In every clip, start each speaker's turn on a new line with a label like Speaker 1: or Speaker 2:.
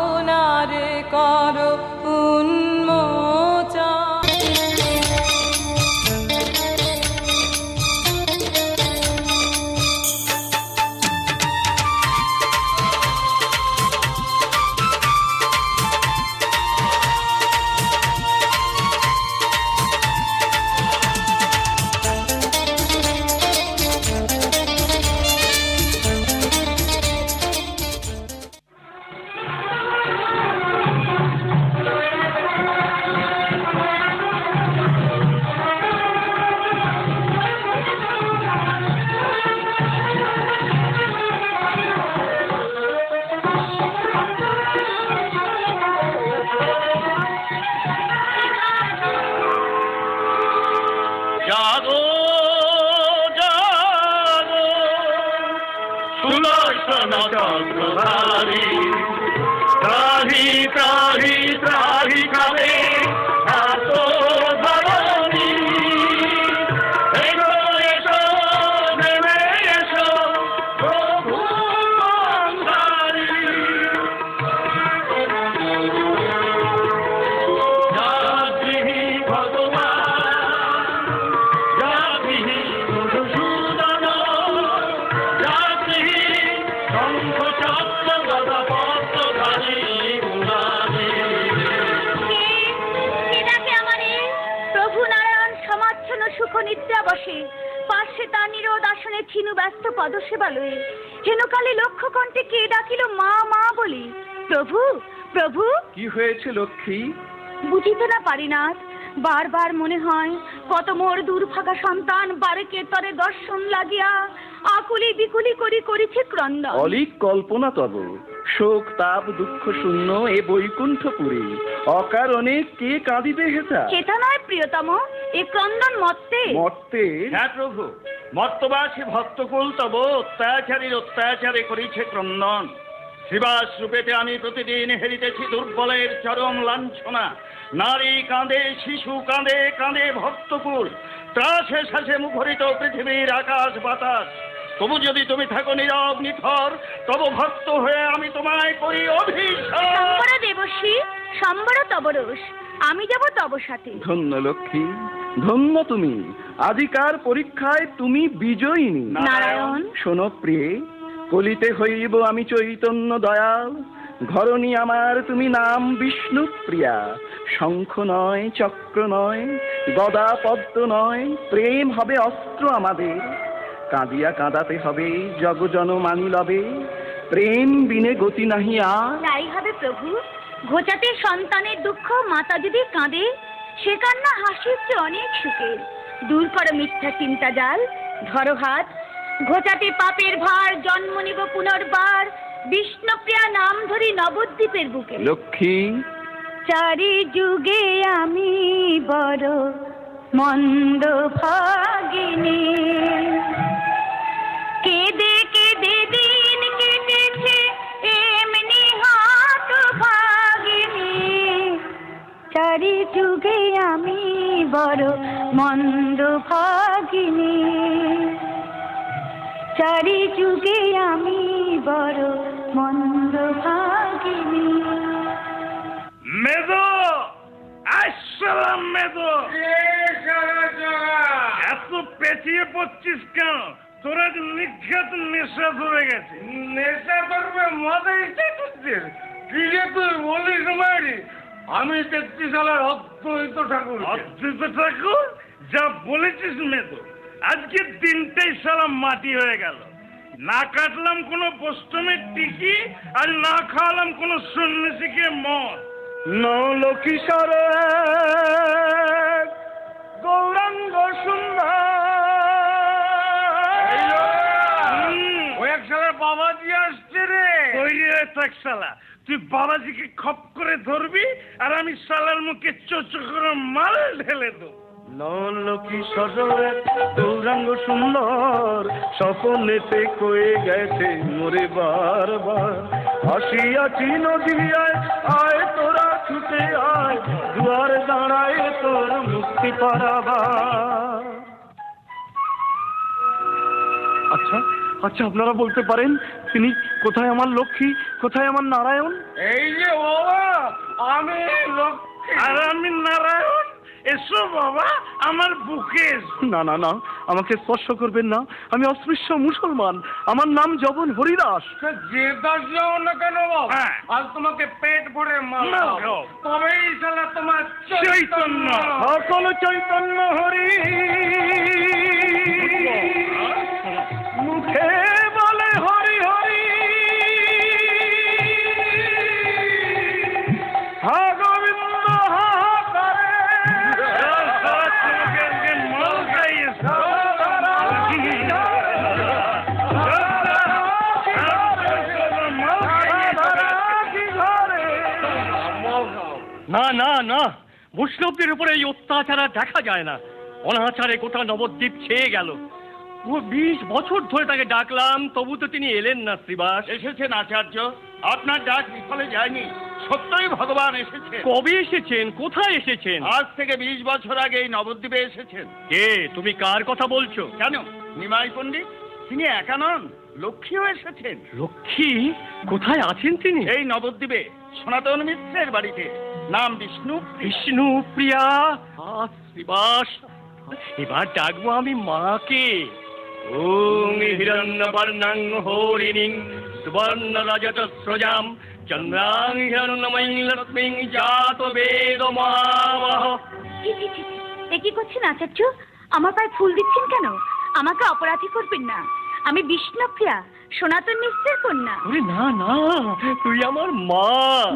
Speaker 1: ভাবনার কর উন্মোচন।
Speaker 2: হেনকালে লক্ষ্য কণ্ঠে কে ডাকিল মা মা বলি। প্রভু প্রভু।
Speaker 3: কি হয়েছে লক্ষ্মী?
Speaker 2: বুঝিতে না পারি নাথ, বারবার মনে হয় কত মোর দুর্ভাগা সন্তান বারেকের তরে দর্শন লাগিয়া আকুলি বিকুলি করি করিছে ক্রন্দন।
Speaker 3: অলিক কল্পনা তব, শোক তাপ দুঃখ শূন্য এ বৈকুণ্ঠপুরী, অকারণে কে কাঁদিবে হেতা?
Speaker 2: হেতা নয় প্রিয়তম, এ ক্রন্দন মত্তে।
Speaker 3: মত্তে?
Speaker 4: হ্যাঁ প্রভু, মর্তবাসী ভক্তকুল তব অত্যাচারীর অত্যাচারে করিছে ক্রন্দন। শিবাস রূপেতে আমি প্রতিদিন হেরিতেছি দুর্বলের চরম লাঞ্ছনা। নারী কাঁদে, শিশু কাঁদে, কাঁদে ভক্তকুল, ত্রাসে শ্বাসে মুখরিত পৃথিবীর আকাশ বাতাস। তবু যদি তুমি থাকো নীরব নিথর, তব ভক্ত হয়ে আমি তোমায় করি অভিশাপ।
Speaker 2: দেবশ্রী সম্বর তবরস, আমি যাব তব সাথে।
Speaker 3: ধন্য লক্ষ্মী, ধন্য তুমি, আজিকার পরীক্ষায় তুমি বিজয়িনী।
Speaker 2: নারায়ণ।
Speaker 3: শোনো প্রিয়ে, কলিতে হইব আমি চৈতন্য দয়াল, ঘরণী আমার তুমি নাম বিষ্ণু প্রিয়া। শঙ্খ নয়, চক্র নয়, গদা পদ্ম নয়, প্রেম হবে অস্ত্র আমাদের। কাঁদিয়া কাঁদাতে হবে জগজন মানি লবে, প্রেম বিনে গতি নাহি আর।
Speaker 2: তাই হবে প্রভু, ঘোচাতে সন্তানের দুঃখ মাতা যদি কাঁদে, সে কান্না হাসির চেয়ে অনেক সুখের। দূর করো মিথ্যা চিন্তা জাল, ধরো হাত, ঘোচাতে পাপের ভার, জন্ম নিব পুনর্বার, বিষ্ণুপ্রিয়া নাম ধরি নবদ্বীপের বুকে।
Speaker 3: লক্ষ্মী।
Speaker 2: চারি যুগে আমি বড় মন্দ ভাগিনী, কেঁদে কেঁদে দিন কেটেছে এমনি হাত ভাগিনী। চারি যুগে আমি বড় মন্দ ভাগিনী, চারি যুগে আমি বড় মন্দ ভাগিনী।
Speaker 4: মেদো, আসসালাম মেদো। এত পেঁচিয়ে পড়ছিস কেন? তোরা নিঘাত নেশা ধরে গেছে। নেশা ধরবে মাথায় কি যে তুই বলিস মারি? আমি 33 সালের অদ্বৈত ঠাকুর। অদ্বৈত ঠাকুর? যা বলেছিস মেদো, আজকে দিনটাই সালা মাটি হয়ে গেল। না কাটলাম কোনো বৈষ্ণবের টিকি, আর না খাওয়ালাম কোনো সন্ন্যাসীকে মদ।
Speaker 3: নলকিশোর গৌরাঙ্গ সুন্দর।
Speaker 4: ও এক শালার বাবাজি আসছে রে। ওই রে এক শালা, তুই বাবাজিকে খপ করে ধরবি আর আমি শালার মুখে চোচো করে মাল ঢেলে দেবো।
Speaker 3: নলকিশোর গৌরাঙ্গ সুন্দর, সফলেতে কয়ে গেছে মোরে বারবার। আসিয়াছি নদিয়ায়, আয় তোরা ছুটে আয়, দুয়ার দাঁড়ায় তোর মুক্তি পারাবার। আচ্ছা, আচ্ছা আপনারা বলতে পারেন তিনি কোথায় আমার লক্ষ্মী, কোথায় আমার নারায়ণ?
Speaker 4: এই যে বাবা, আমি লক্ষ্মী আর আমি নারায়ণ। এসো বাবা, আমার বুকে এসো।
Speaker 3: না না না, আমাকে স্পর্শ করবেন না, আমি অস্পৃশ্য মুসলমান, আমার নাম জবন হরিদাস।
Speaker 4: যে দাস যাও না কেন বাবা, আজ তোমাকে পেট ভরে মাল খাও, তবেই শালা তোমার চৈতন্য।
Speaker 3: সকল চৈতন্য হরি মুখে বলে হরি হরি, হা গোবিন্দ হা করে।
Speaker 5: না না না, বৈষ্ণবদের উপরে এই অত্যাচার আর দেখা যায় না। অনাচারে গোটা নবদ্বীপ ছেয়ে গেল। 20 বছর ধরে তাকে ডাকলাম, তবু তো তিনি এলেন না। শ্রীবাস
Speaker 3: এসেছেন আচার্য, আপনার ডাক বিফলে যায়নি, সত্যই ভগবান এসেছেন।
Speaker 5: কবে এসেছেন? কোথায় এসেছেন?
Speaker 3: আজ থেকে 20 বছর আগে এই নবদ্বীপে এসেছেন।
Speaker 5: কে? তুমি কার কথা বলছো?
Speaker 3: কেন, নিমাই পণ্ডিত, তিনি একা নন, লক্ষ্মীও এসেছেন।
Speaker 5: লক্ষ্মী? কোথায় আছেন তিনি?
Speaker 3: এই নবদ্বীপে সনাতন মিশ্রের বাড়িতে, নাম বিষ্ণু।
Speaker 5: বিষ্ণু প্রিয়া। শ্রীবাস, এবার ডাকবো আমি মাকে। ওং হিরণ্যবর্ণং হরিণীং সুবর্ণ রজতস্রজাম চন্দ্রাং হিরণ্যময়ীং লক্ষ্মীং জাত বেদ মহাবহ।
Speaker 2: এ কি করছেন আচার্য? আমার পায়ে ফুল দিচ্ছেন কেন? আমাকে অপরাধী করবেন না, আমি বিষ্ণুপ্রিয়া, সনাতন মিশ্রের কন্যা।
Speaker 5: আরে না না, তুই আমার মা।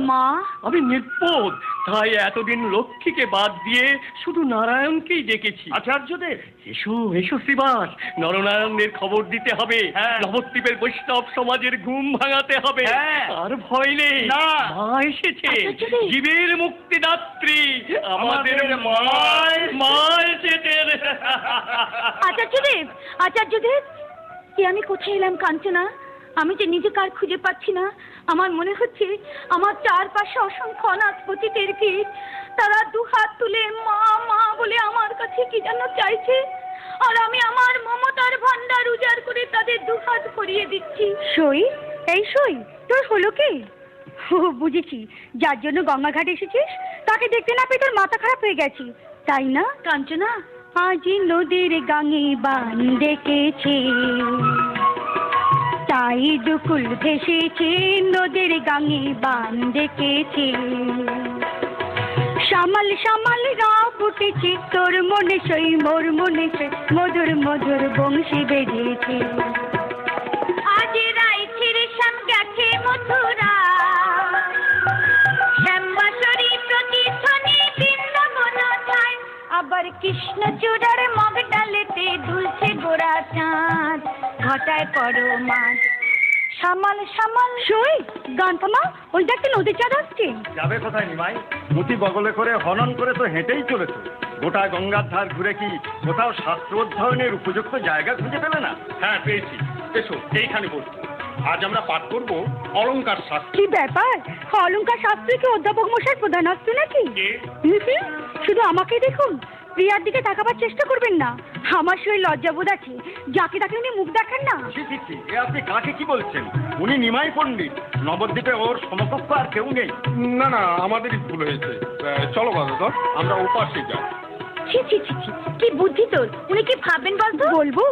Speaker 2: মা?
Speaker 5: আমি নির্বোধ, তাই এতদিন লক্ষ্মীকে বাদ দিয়ে শুধু নারায়ণকেই ডেকেছি।
Speaker 3: আচার্যদেব,
Speaker 5: এসো এসো শ্রীবাস, নরনারায়ণের খবর দিতে হবে। নবদ্বীপের বৈষ্ণব সমাজের ঘুম ভাঙাতে হবে। আর ভয় নেই,
Speaker 3: না,
Speaker 5: মা এসেছে,
Speaker 2: আচার্যদেব।
Speaker 5: জীবের মুক্তিদাত্রী আমাদের মা এসেছে।
Speaker 2: আচার্যদেব, আচার্যদেব, কি আমি কোথায় এলাম কাঞ্চনা? আমি যে নিজে কার খুঁজে পাচ্ছি না। আমার মনে হচ্ছে আমার চারপাশে অসংখ্য অনাথ পতিতের ভিড়, তারা দুহাত তুলে মা মা বলে আমার কাছে কি যেন চাইছে, আর আমি আমার মমতার ভান্ডার উজাড় করে তাদের দুহাত ভরিয়ে দিচ্ছি। সই, এই সই, তোর হলো কি? ও বুঝেছি, যার জন্য গঙ্গাঘাট এসেছিস তাকে দেখতে না পেয়ে তোর মাথা খারাপ হয়ে গেছে, তাই না কাঞ্চনা? আজি নদীর গাঙে বান ডেকেছে, তাই দুকুল ভেসেছে, নদীর গাঙে বান ডেকেছে। শ্যামল শ্যামল রাব উঠেছে, তোর মনে সই মোর মনে সই, মধুর মধুর বংশী বেজেছে। আজ রাইছির শ্যাম গেছে মথুরা, শ্যামবাসরী প্রতিধ্বনি বৃন্দাবন ছায়, আবার কৃষ্ণচূড়ার মগ ডালেতে দুলছে গোড়া চাঁদ, ঘটায় পড়ো মাছ। শ্যামল শ্যামল সই, গান থামা, ওই দেখতে নদীর চাঁদ আসছে।
Speaker 3: যাবে কোথায় নিমাই? মুতি বগলে করে হনন করে তো হেঁটেই চলেছে। গোটা গঙ্গার ধার ঘুরে কি কোথাও শাস্ত্র অধ্যয়নের উপযুক্ত জায়গা খুঁজে পেলে না?
Speaker 5: হ্যাঁ পেয়েছি, এসো এইখানে বসো। আজ আমরা পাঠ করব অলংকার শাস্ত্র।
Speaker 2: কি ব্যাপার, অলংকার শাস্ত্রে কি অধ্যাপক মশাই প্রধানত্ব নাকি? শুধু আমাকে দেখুন, প্রিয়ার দিকে তাকাবার চেষ্টা করবেন না। আমার শরীর লজ্জাবোধ আছে, যাকে তাকে উনি মুখ দেখান না।
Speaker 3: এ আপনি কাকে কি বলছেন? উনি নিমাই পণ্ডিত, নবদ্বীপে ওর সমকক্ষ আর কেউ নেই।
Speaker 4: না না, আমাদেরই ভুল হয়েছে। চলো বাবা, আমরা ওপাশে যাই।
Speaker 2: ছি ছি ছি ছি, কি বুদ্ধি তোর! উনি কি ভাববেন বলতো? বলবো,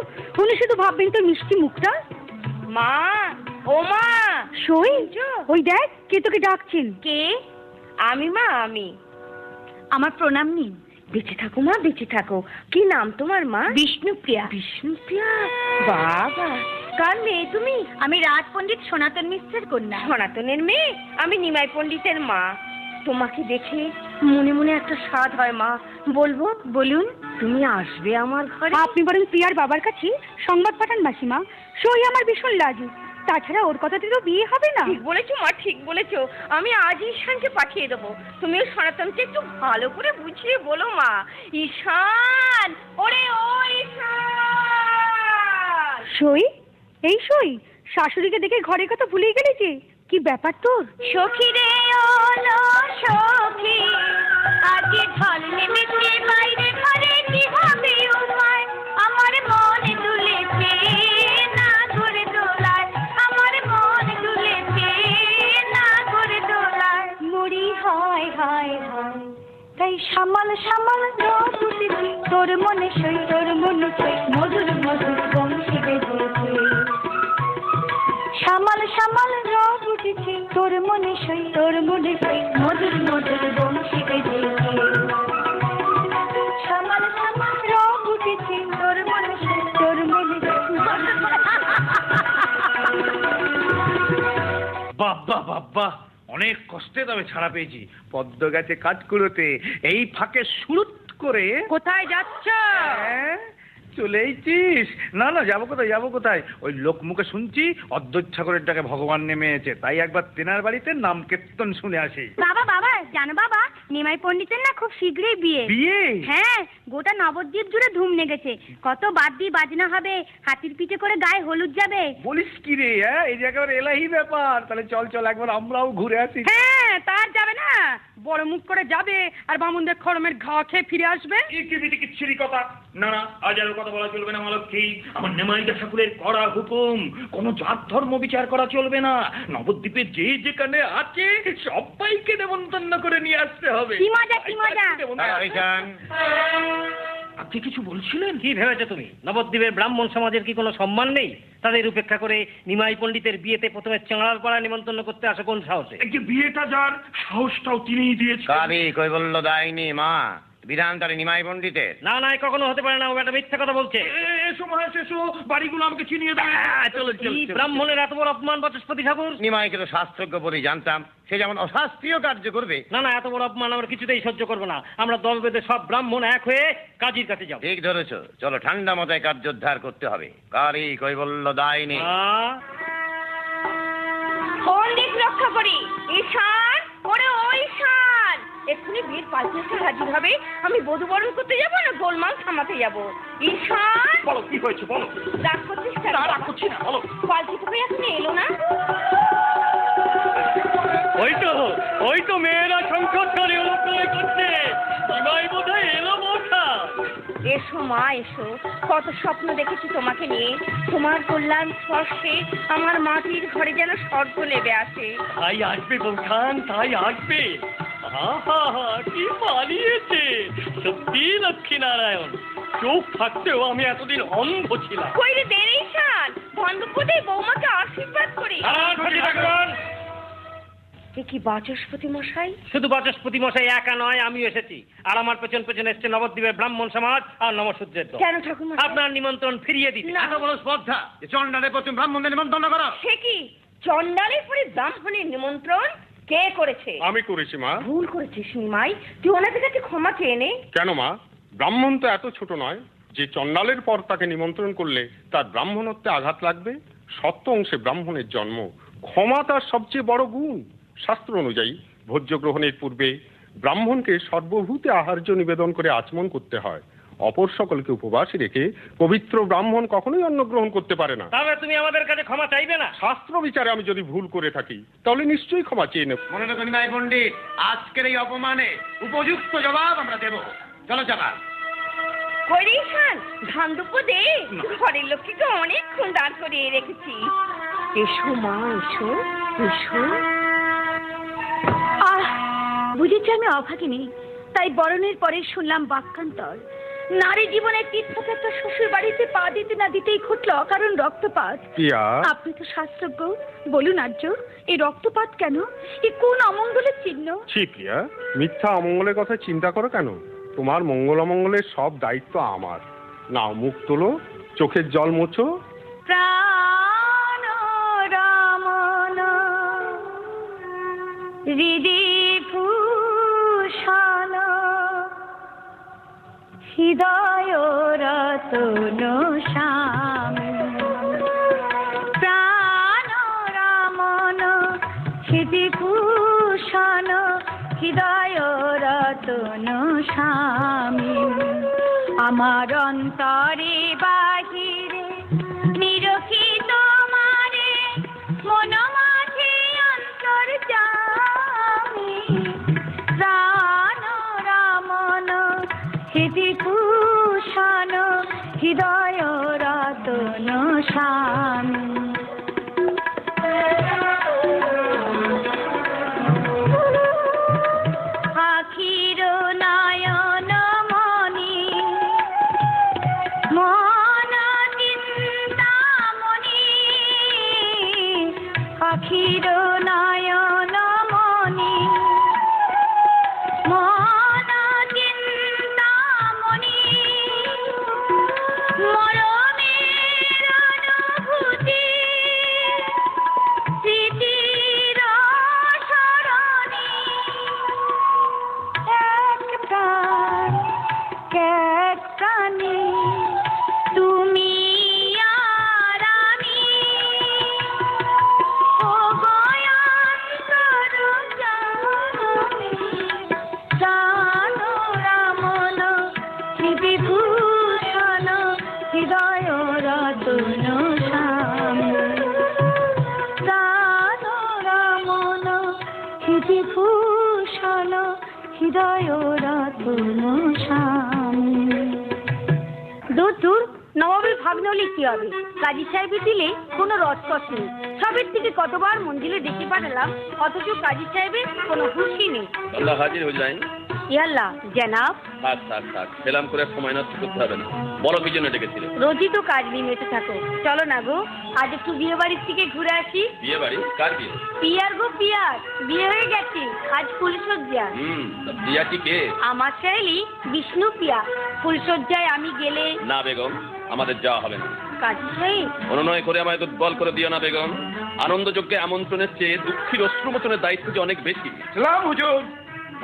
Speaker 2: উনি শুধু ভাববেন তোর মিষ্টি মুখটা। মা, ও মা, সই, ওই দেখ কে তোকে ডাকছেন। কে? আমি মা, আমি। আমার প্রণাম নিন। বেঁচে থাকো মা, বেঁচে থাকো। কি নাম তোমার মা? বিষ্ণুপ্রিয়া। বিষ্ণুপ্রিয়া, বাবা, কার মেয়ে তুমি? আমি রাজ পণ্ডিত সনাতন মিশ্রের কন্যা। সনাতনের মেয়ে? আমি নিমাই পণ্ডিতের মা। তোমাকে দেখে মনে মনে একটা স্বাদ হয় মা। বলবো? বলুন। তুমি আসবে আমার ঘরে? আপনি বরং প্রিয়ার বাবার কাছে সংবাদ পাঠান মাসিমা। সই আমার ভীষণ লাজু, তাছাড়া ওর কথাতে তো বিয়ে হবে না। ঠিক বলেছো মা, ঠিক বলেছো। আমি আজই ঈশানকে পাঠিয়ে দেবো। তুমিও সনাতনকে একটু ভালো করে বুঝিয়ে বলো মা। ঈশান, ওরে ও ঈশান। সই, এই সই, শাশুড়িকে দেখে ঘরের কথা ভুলেই গেলে যে। কি ব্যাপার তোর? সখী রে ওলো সখী, আজ ঢল নেমেছে বাইরে ঘরে, কি হবে উপায়? আমার মনে দুলেছে না ঘুরে হায় হায় হায় তাই সামাল সামাল রব উঠেছি তোর মনে সই মধুর মধুর বংশী বেজেছে সামাল সামাল রব উঠেছি তোর মনে সই মধুর মধুর বংশী বেজেছে সামাল সামাল রব উঠেছি তোর মনে সই
Speaker 4: বাব্বা বাব্বা, অনেক কষ্টে তবে ছাড়া পেয়েছি। পদ্ম গাছে কাজ কুড়োতে এই ফাঁকে সুরুত করে।
Speaker 2: কোথায় যাচ্ছ?
Speaker 4: চলেইছিস? না না, যাবো কোথায়, ওই লোক মুখে শুনছি অদ্বৈত ঠাকুরের ডাকে ভগবান নেমে এসেছে, তাই একবার তেনার বাড়িতে নাম কীর্তন শুনে আসি।
Speaker 2: বাবা জানো বাবা, নিমাই পণ্ডিতের না খুব শীঘ্রই বিয়ে। হ্যাঁ, গোটা নবদ্বীপ জুড়ে ধুম লেগেছে। কত বাদ্যি বাজনা হবে, হাতির পিঠে করে গায়ে হলুদ যাবে।
Speaker 4: বলিস কি রে? হ্যাঁ, এই যে একেবারে এলাহি ব্যাপার। তাহলে চল একবার আমরাও ঘুরে আসি।
Speaker 1: হ্যাঁ, তার যাবে না, বড় মুখ করে যাবে আর বামুনদের খড়মের ঘা খেয়ে ফিরে আসবে।
Speaker 6: কিচ্ছিরি কথা। না না, আজ আর কথা বলা চলবে না মালক্ষী। আমার নেমাইদা ঠাকুরের কড়া হুকুম, কোন জাত ধর্ম বিচার করা চলবে না। নবদ্বীপে যে যেখানে আছে সবাইকে নেমন্তন্ন করে নিয়ে আসতে হবে।
Speaker 2: কি মজা।
Speaker 6: আপনি কিছু বলছিলেন?
Speaker 5: কি ভেবেছো তুমি? নবদ্বীপের ব্রাহ্মণ সমাজের কি কোনো সম্মান নেই? তাদের উপেক্ষা করে নিমাই পণ্ডিতের বিয়েতে প্রথমে চাঁড়ার পাড়া নিমন্ত্রণ করতে আসে কোন সাহসে?
Speaker 6: এই যে বিয়েটা যার, সাহসটাও তিনিই দিয়েছেন।
Speaker 7: কারি কৈবল্য দায়নি মা, বিধানতারে নিমাই পণ্ডিতের।
Speaker 5: না কখনো হতে পারে না, ও একটা মিথ্যা কথা বলছে।
Speaker 6: এসো মহেশ, এসো, বাড়িগুলো আমাকে চিনিয়ে দেবে।
Speaker 5: চলো। ব্রাহ্মণের এত বড় অপমান বাচস্পতি ঠাকুর?
Speaker 7: নিমাইকে তো শাস্ত্রজ্ঞ বলেই জানতাম, সে যেমন অশাস্ত্রীয় কার্য করবে।
Speaker 5: না এত বড় অপমান আমরা কিছুতেই সহ্য করবো না। আমরা দল বেঁধে সব ব্রাহ্মণ এক হয়ে কাজীর কাছে যাবো।
Speaker 7: ঠিক ধরেছ, চলো ঠান্ডা মাথায় কার্যোদ্ধার করতে হবে। কারি কৈবল্য দায়নি।
Speaker 2: পণ্ডিত রক্ষা করি ঈশান, ওরে ও ঈশান, এক্ষুনি বিয়ের পালকি হাজির হবে। আমি বধূ বরণ করতে যাবো না গোলমাল থামাতে যাবো। ঈশান,
Speaker 6: বলো কি হয়েছে, বলো।
Speaker 2: রাগ করছিস?
Speaker 6: রাগ করছি না, বলো।
Speaker 2: পালকি তো এখনো এলো না।
Speaker 5: ওই তো মেয়েরা সংকট করে করছে। নিমাই বোধহয় এলো মশা।
Speaker 2: এসো মা, এসো। কত স্বপ্ন দেখেছি তোমাকে নিয়ে। তোমার কল্যাণ স্পর্শে আমার মাটির ঘরে যেন স্বর্গ নেমে আসে।
Speaker 5: তাই আসবে বৌঠান, তাই আসবে। কি পালিয়েছে সত্যি লক্ষ্মীনারায়ণ। চোখ থাকতেও আমি এতদিন অন্ধ ছিলাম।
Speaker 2: কইরে দেরি ঈশান, ধন্দপতি বৌমাকে আশীর্বাদ করি। কি বাচস্পতি মশাই?
Speaker 5: শুধু বাচস্পতি মশাই একা নয়, আমিও এসেছি। আর আমার পেছন এসছে নবদ্বীপের ব্রাহ্মণ সমাজ আর নমসূত্রের দল।
Speaker 2: কেন ঠাকুর?
Speaker 5: আপনার নিমন্ত্রণ ফিরিয়ে দিতে।
Speaker 7: এত বড় স্পর্ধা যে চন্ডালের প্রতি ব্রাহ্মণদের নিমন্ত্রণ করো?
Speaker 2: সে কি, চন্ডালের পরে ব্রাহ্মণের নিমন্ত্রণ কে করেছে?
Speaker 8: আমি করেছি মা।
Speaker 2: ভুল করেছিস নিমাই, তুই ওনাদের কাছে ক্ষমা চেয়ে নে।
Speaker 8: কেন মা? ব্রাহ্মণ তো এত ছোট নয় যে চন্ডালের পর তাকে নিমন্ত্রণ করলে তার ব্রাহ্মণত্বে আঘাত লাগবে। সত্য অংশে ব্রাহ্মণের জন্ম, ক্ষমা তার সবচেয়ে বড় গুণ। শাস্ত্র অনুযায়ী ভোজ্য গ্রহণের পূর্বে ব্রাহ্মণকে সর্বভূতে আহার্য নিবেদন করে আচমন করতে হয়। অপর সকলকে উপবাসী রেখে পবিত্র ব্রাহ্মণ কখনোই অন্ন গ্রহণ করতে পারে না।
Speaker 5: তাহলে তুমি আমাদের কাছে ক্ষমা চাইবে না?
Speaker 8: শাস্ত্র বিচারে আমি যদি ভুল করে থাকি তাহলে নিশ্চয়ই ক্ষমা চেয়ে নেব।
Speaker 7: মনে রাখো নিমাই পণ্ডিত, আজকের এই অপমানে উপযুক্ত জবাব আমরা দেব। চলো চালা।
Speaker 2: কইরে ঈশান, ধান্দুপ দে, ঘরের লক্ষ্মীকে অনেকক্ষণ দাঁড় করিয়ে রেখেছি। এসো মা, এসো এসো। বুঝেছি আমি অভাগিনী, তাই বরণের পরে শুনলাম বাক্যান্তর। নারী জীবনের তীর্থক্ষেত্র শ্বশুর বাড়িতে পা দিতে না দিতেই ঘটল অকারণ রক্তপাত। আপনি তো শাস্ত্রজ্ঞ, বলুন আর্য, এই রক্তপাত কেন? এ কোন অমঙ্গলের চিহ্ন?
Speaker 8: ছি প্রিয়া, মিথ্যা অমঙ্গলের কথা চিন্তা করো কেন? তোমার মঙ্গল অমঙ্গলের সব দায়িত্ব আমার। নাও, মুখ তোলো, চোখের জল মোছো।
Speaker 2: প্রাণ রামন হৃদি ভূষণ হৃদয় রতন শ্যাম। প্রাণ রামন হৃদি ভূষণ হৃদয় রতন স্বামী। আমার অন্তরে বাহিরে নিরখিত মারে মন মাঝে অন্তর্যামী। প্রাণ রামন হৃদি ভূষণ হৃদয় রতন স্বামী। রতন হৃদয় রতন স্বামী। দূর দূর নবাবের ভাগ্নে হলে কি হবে? কাজী সাহেবের দিলে কোনো রসকস নেই। সবের থেকে কতবার মঞ্জিলে ডেকে পাঠালাম, অথচ কাজী সাহেবের কোনো হুঁশই নেই।
Speaker 3: আল্লাহ হাজির হয়ে যায়নি।
Speaker 2: ইয়াল্লাহ জনাব।
Speaker 3: থাক থাক থাক, ফেলাম করে সময় নষ্ট করতে হবে না। বলো কি জন্য ডেকেছিলে?
Speaker 2: রোজই তো কাজ নিয়ে মেতে থাকো, চলো না গো আজ একটু বিয়ে বাড়ির থেকে ঘুরে আসি।
Speaker 3: বিয়ে বাড়ি? কার বিয়ে?
Speaker 2: পিয়ার গো পিয়ার, বিয়ে হয়ে গেছে, আজ ফুলসজ্জা।
Speaker 3: প্রিয়াটি কে?
Speaker 2: আমার সহেলি বিষ্ণু প্রিয়া। ফুলসজ্জায় আমি গেলে?
Speaker 3: না বেগম, আমাদের যাওয়া হবে না।
Speaker 2: কাজী সাহেব
Speaker 3: অনুনয় করে আমায় দুর্বল করে দিও না বেগম। আনন্দযজ্ঞে আমন্ত্রণের চেয়ে দুঃখীর অশ্রুমোচনের দায়িত্ব যে অনেক বেশি।
Speaker 4: সালাম হুজুর।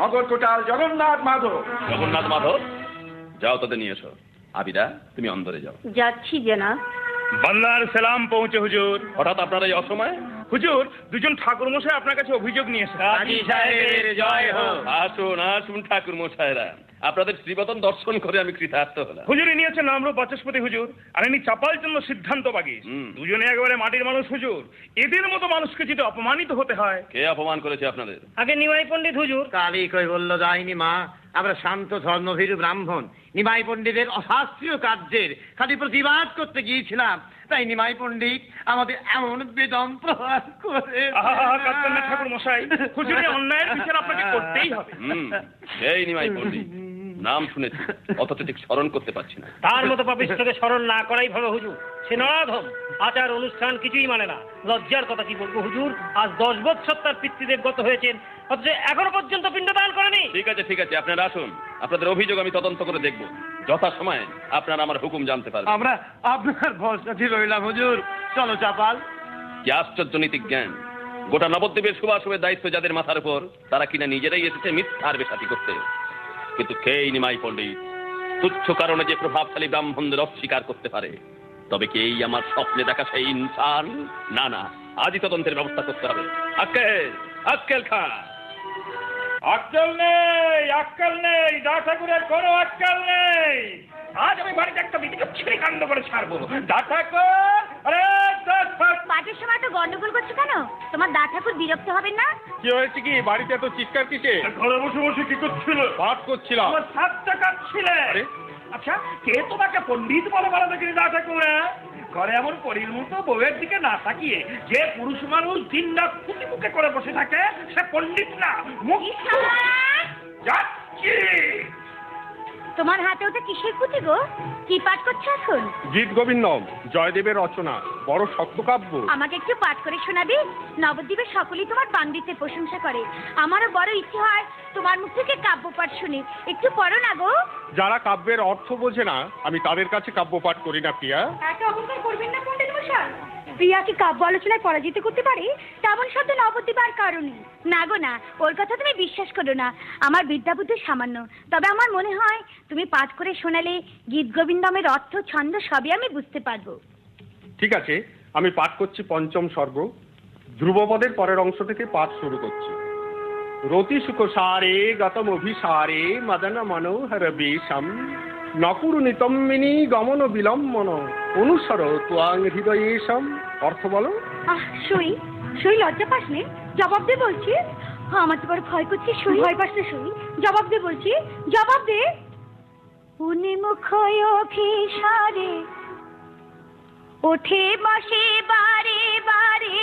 Speaker 4: নগর কোটাল জগন্নাথ মাধব।
Speaker 3: জগন্নাথ মাধব, যাও তাদের নিয়ে এসো। আবিদা, তুমি অন্দরে যাও।
Speaker 2: যাচ্ছি জনাব।
Speaker 6: বান্দার সালাম পৌঁছে হুজুর।
Speaker 3: হঠাৎ আপনারা এই অসময়ে?
Speaker 6: হুজুর, দুজন ঠাকুর মশাই আপনার কাছে অভিযোগ নিয়ে এসেছে।
Speaker 7: কাজী সাহেবের জয় হোক।
Speaker 3: আসুন আসুন ঠাকুর মশাইরা, আপনাদের শ্রীবতন দর্শন করে আমি কৃতার্থ হলাম।
Speaker 6: হুজুর ইনি হচ্ছেন নামরূপ বাচস্পতি হুজুর, আর ইনি চাপাল জন্য সিদ্ধান্ত বাগিস। দুজনে একেবারে মাটির মানুষ হুজুর। এদের মতো মানুষকে যদি অপমানিত হতে হয়।
Speaker 3: কে অপমান করেছে আপনাদের?
Speaker 6: আগে নিমাই পণ্ডিত হুজুর।
Speaker 7: কালী কই বলল যায়নি মা, আমরা শান্ত ধর্মভীরু ব্রাহ্মণ নিমাই পণ্ডিতের অশাস্ত্রীয় কার্যের খালি প্রতিবাদ করতে গিয়েছিলাম, তাই নিমাই পণ্ডিত আমাদের এমন বেদম প্রহার করে।
Speaker 6: ঠাকুর মশাই, হুজুরের অন্যায়ের বিচার আপনাকে করতেই হবে।
Speaker 3: এই নিমাই পণ্ডিত, নাম শুনেছি অথচ ঠিক স্মরণ করতে পারছি না।
Speaker 5: তার মতো পাপিষ্ঠকে স্মরণ না করাই ভালো হুজুর। সে নরাধম, আচার অনুষ্ঠান কিছুই মানে না। লজ্জার কথা কি বলবো হুজুর, আজ 10 বছর তার পিতৃদেব গত হয়েছেন, অথচ এখনো পর্যন্ত পিণ্ডদান করেনি।
Speaker 3: ঠিক আছে ঠিক আছে, আপনারা আসুন, আপনাদের অভিযোগ আমি তদন্ত করে দেখব। যথা সময়ে আপনারা আমার হুকুম জানতে পারবেন।
Speaker 7: আমরা আপনার ভরসাতে রইলাম হুজুর। চলো চাপাল।
Speaker 3: কি আশ্চর্য নীতি জ্ঞান! গোটা নবদ্বীপের শুভাশুভের দায়িত্ব যাদের মাথার উপর, তারা কিনা নিজেরাই এসেছে মিথ্যার বেশাতি করতে। কিন্তু খেই নিমাই পণ্ডিত তুচ্ছ কারণে যে প্রভাবশালী ব্রাহ্মণদের অস্বীকার করতে পারে, তবে কি এই আমার স্বপ্নে দেখা সেই ইনসান? না না, আজই তদন্তের ব্যবস্থা করতে হবে। আক্কেল, আক্কেল খান।
Speaker 6: আক্কেল নেই, আক্কেল নেই, দা ঠাকুরের কোনো আক্কেল নেই। আজ আমি বাড়িতে একটা বিধিকে ছিঁড়ে কাণ্ড করে ছাড়বো। দা ঠাকুর, আরে
Speaker 2: পাঠের সময় তো গন্ডগোল করছো কেন? তোমার দা ঠাকুর বিরক্ত হবেন না?
Speaker 8: কি হয়েছে কি? বাড়িতে এত চিৎকার কিসে?
Speaker 6: ঘরে বসে বসে কি করছিল?
Speaker 8: পাঠ করছিলাম।
Speaker 6: আমার সাতটা কাটছিলে। আচ্ছা, কে তোমাকে পণ্ডিত বলে বলা দেখিনি দা ঠাকুর? ঘরে এমন পরীর মতো বউয়ের দিকে না তাকিয়ে যে পুরুষ মানুষ দিন রাত ফুটি মুখে করে বসে থাকে, সে পণ্ডিত না। যাচ্ছি।
Speaker 2: তোমার হাতে ওটা কিসের পুঁথি গো? কি পাঠ করছো এখন?
Speaker 8: গীত গোবিন্দম, জয়দেবের রচনা, বড় শক্ত কাব্য।
Speaker 2: আমাকে একটু পাঠ করে শোনাবি? নবদ্বীপের সকলেই তোমার পাণ্ডিত্যের প্রশংসা করে, আমারও বড় ইচ্ছে হয় তোমার মুখ থেকে কাব্য পাঠ শুনি। একটু পড়ো না গো।
Speaker 8: যারা কাব্যের অর্থ বোঝে না, আমি তাদের কাছে কাব্য পাঠ করি না প্রিয়া।
Speaker 2: এত অহংকার করবেন না পণ্ডিত মশাই। প্রিয়া কি কাব্য আলোচনায় পরাজিত করতে পারে? তেমন শব্দ নবদ্বীপ আর কারণে না গো না, ওর কথা তুমি বিশ্বাস করো না। আমার বিদ্যাবুদ্ধি সামান্য, তবে আমার মনে হয় তুমি পাঠ করে শোনালে গীত গোবিন্দমের অর্থ ছন্দ সবই আমি বুঝতে পারবো।
Speaker 8: ঠিক আছে, আমি পাঠ করছি পঞ্চম সর্গ, ধ্রুবপদের পরের অংশ থেকে পাঠ শুরু করছি। রতি সুখ সারে গতম অভিসারে মদন মনোহর বেশম নকুরু নিতম্বিনী গমন বিলম্বন অনুসর ত্বাং হৃদয়েশম। অর্থ বলো।
Speaker 2: সই সই, লজ্জা পাস নে? জবাব দে বলছি। আমার তো বড় ভয় করছে। সই ভয় পাস না? সই জবাব দে বলছি, জবাব দে। উন্মুখ অভিসারে ওঠে বসে বারে বারে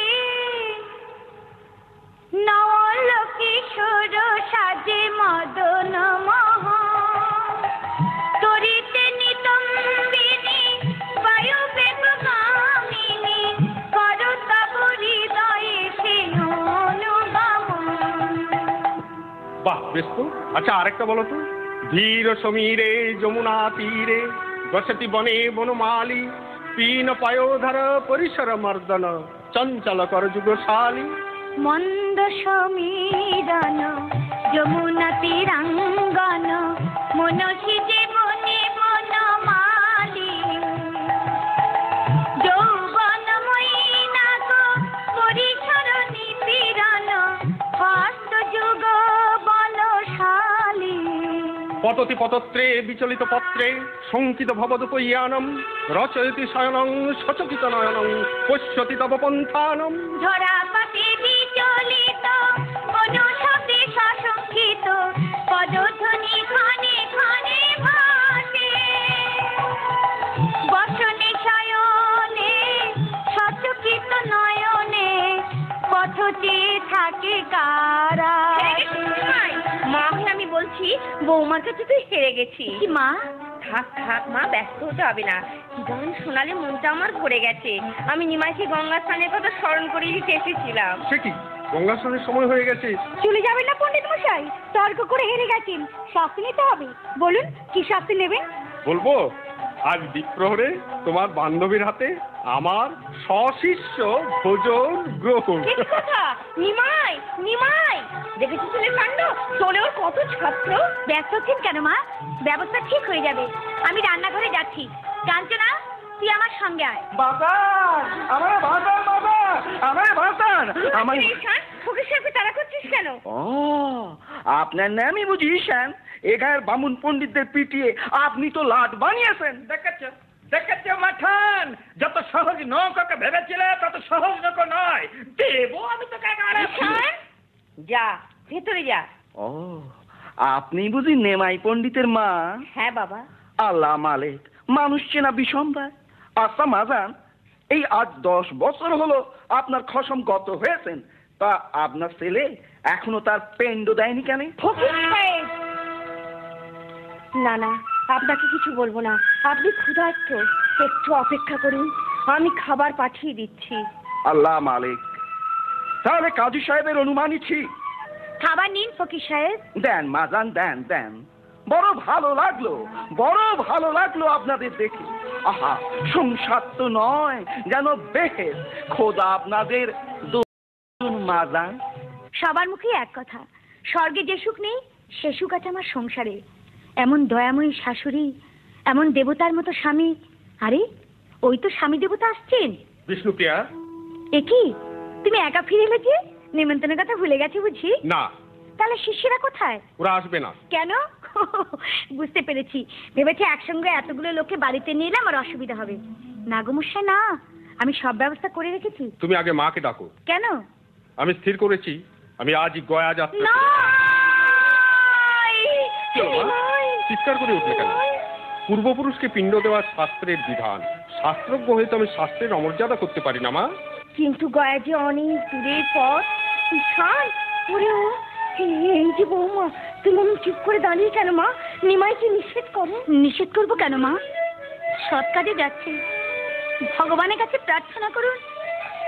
Speaker 2: নল কিশোর সাজে মদন মোহ তরিতে নিতম্বিনী বায়ু বেগগামিনী করতব হৃদয়ে সে অনুগমন।
Speaker 8: বাহ, বেশ তো। আচ্ছা, আরেকটা বলো তো। ধীর সমীরে যমুনা তীরে বসতি বনে বনমালী পীন পায়োধর পরিসর মর্দন চঞ্চল কর যুগশালী।
Speaker 2: মন্দ সমীরন যমুনা তীরাঙ্গন মনসী যে বনে বনমালী যৌবনময়ী নাগ পরিসর নিপীড়ন হস্ত যুগ বলশালী।
Speaker 8: পততি পতত্রে বিচলিত পত্রে শঙ্কিত ভবদুপয়ানম রচয়তি শয়নং সচকিত নয়নং পশ্যতি তব পন্থানম।
Speaker 2: ঝরা পাতে বিচলিত অনুশব্দে সশঙ্কিত শুনেছি বৌমার কাছে তুই হেরে গেছি। কি মা?
Speaker 9: থাক থাক মা, ব্যস্ত হতে হবে না। গান শোনালে মনটা আমার ভরে গেছে। আমি নিমাইকে গঙ্গা স্নানের কথা স্মরণ করিয়ে দিতে এসেছিলাম।
Speaker 8: সে কি, গঙ্গা স্নানের সময় হয়ে গেছে?
Speaker 2: চলে যাবেন না পণ্ডিত মশাই? তর্ক করে হেরে গেছেন, শাস্তি নিতে হবে। বলুন কি শাস্তি নেবেন?
Speaker 8: বলবো, আজ দ্বীপ্রহরে তোমার বান্ধবীর হাতে আমার সশিষ্য ভোজন গ্রহণ।
Speaker 2: নিমাই, নিমাই, দেখেছি ছেলের কাণ্ড। চলে ওর কত ছাত্র। ব্যস্ত হচ্ছেন কেন মা? ব্যবস্থা ঠিক হয়ে যাবে। আমি রান্নাঘরে যাচ্ছি। কাঞ্চনা, তুই আমার সঙ্গে আয়।
Speaker 3: বাজার, আমার বাজার, বাজার, আমার বাজার, আমার।
Speaker 2: ফকির সাহেবকে তাড়া করছিস কেন?
Speaker 3: ও, আপনার নামই বুঝি ঈশান। এখানের বামুন পণ্ডিতদের পিটিয়ে আপনি তো লাট বানিয়েছেন।
Speaker 6: দেখেছো দেখেছো মাঠান, যত সহজ নৌকাকে ভেবেছিলে তত সহজ নৌকা নয়। দেবো আমি তোকে
Speaker 9: যা ভেতরে যা।
Speaker 3: ও, আপনি বুঝি নেমাই পণ্ডিতের মা?
Speaker 9: হ্যাঁ বাবা।
Speaker 3: আল্লাহ মালিক, মানুষ চেনা বিষমদায়। আচ্ছা মাজান, এই আজ 10 বছর হলো আপনার খসম গত হয়েছেন, তা আপনার ছেলে এখনো তার পেন্ড দেয়নি কেন?
Speaker 2: ফকির সাহেব, না না, আপনাকে কিছু বলবো না। আপনি ক্ষুধার্ত, একটু অপেক্ষা করুন, আমি খাবার পাঠিয়ে দিচ্ছি।
Speaker 3: আল্লাহ মালিক, তাহলে কাজী সাহেবের অনুমানই ঠিক।
Speaker 2: খাবার নিন ফকির সাহেব।
Speaker 3: দেন মাজান, দেন দেন। বড় ভালো লাগলো, বড় ভালো লাগলো আপনাদের দেখে। আহা, সংসার তো নয় যেন বেহেশ। খোদা আপনাদের মাজান।
Speaker 2: সবার মুখে এক কথা, স্বর্গে যে সুখ নেই সে সুখ আছে আমার সংসারে। এমন দয়াময়ী শাশুড়ি, এমন দেবতার মতো স্বামী। আরে ওই তো স্বামী দেবতা আসছেন।
Speaker 8: বিষ্ণুপ্রিয়া।
Speaker 2: এ কি, তুমি একা ফিরে এলে যে? নিমন্ত্রণের কথা ভুলে গেছে বুঝি?
Speaker 8: না।
Speaker 2: তাহলে শিষ্যরা কোথায়?
Speaker 8: ওরা আসবে না।
Speaker 2: কেন? বুঝতে পেরেছি, ভেবেছে একসঙ্গে এতগুলো লোককে বাড়িতে নিয়ে এলে আমার অসুবিধা হবে। না গো মশাই, না, আমি সব ব্যবস্থা করে রেখেছি।
Speaker 8: তুমি আগে মাকে ডাকো।
Speaker 2: কেন?
Speaker 8: আমি স্থির করেছি আমি আজই গয়া যাত্রা।
Speaker 2: না,
Speaker 8: চিৎকার করে উঠলে কেন? পূর্বপুরুষকে পিণ্ড দেওয়ার শাস্ত্রের বিধান। শাস্ত্রজ্ঞ হয়ে তো আমি শাস্ত্রের অমর্যাদা করতে পারি না মা।
Speaker 2: কিন্তু গয়া যে অনেক দূরের পথ। ওরে ও, এই যে বৌমা, তুমি চুপ করে দাঁড়িয়ে কেন মা? নিমাইকে নিষেধ করো। নিষেধ করবো কেন মা? সৎ কাজে যাচ্ছে, ভগবানের কাছে প্রার্থনা করুন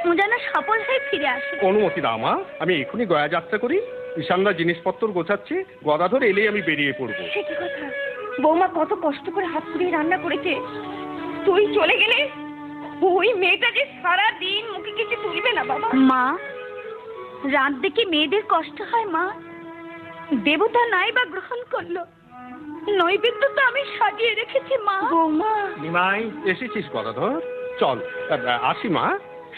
Speaker 2: ও যেন সফল হয়ে ফিরে আসে।
Speaker 8: অনুমতি দাও মা, আমি এখনই গয়া যাত্রা করি। ঈশানরা জিনিসপত্র গোছাচ্ছে, গদাধর এলেই আমি বেরিয়ে পড়বো।
Speaker 2: সে কি কথা? বৌমা কত কষ্ট করে হাত পুড়িয়ে রান্না করেছে, তুই চলে গেলে ওই মেয়েটা যে সারা দিন মুখে কিছু তুলবে না বাবা। মা, রাত দেখে মেয়েদের কষ্ট হয় মা। দেবতা নাই বা গ্রহণ করলো, নৈবেদ্য তো আমি সাজিয়ে রেখেছি মা। বৌমা।
Speaker 8: নিমাই, এসেছিস গদাধর? চল আসি মা।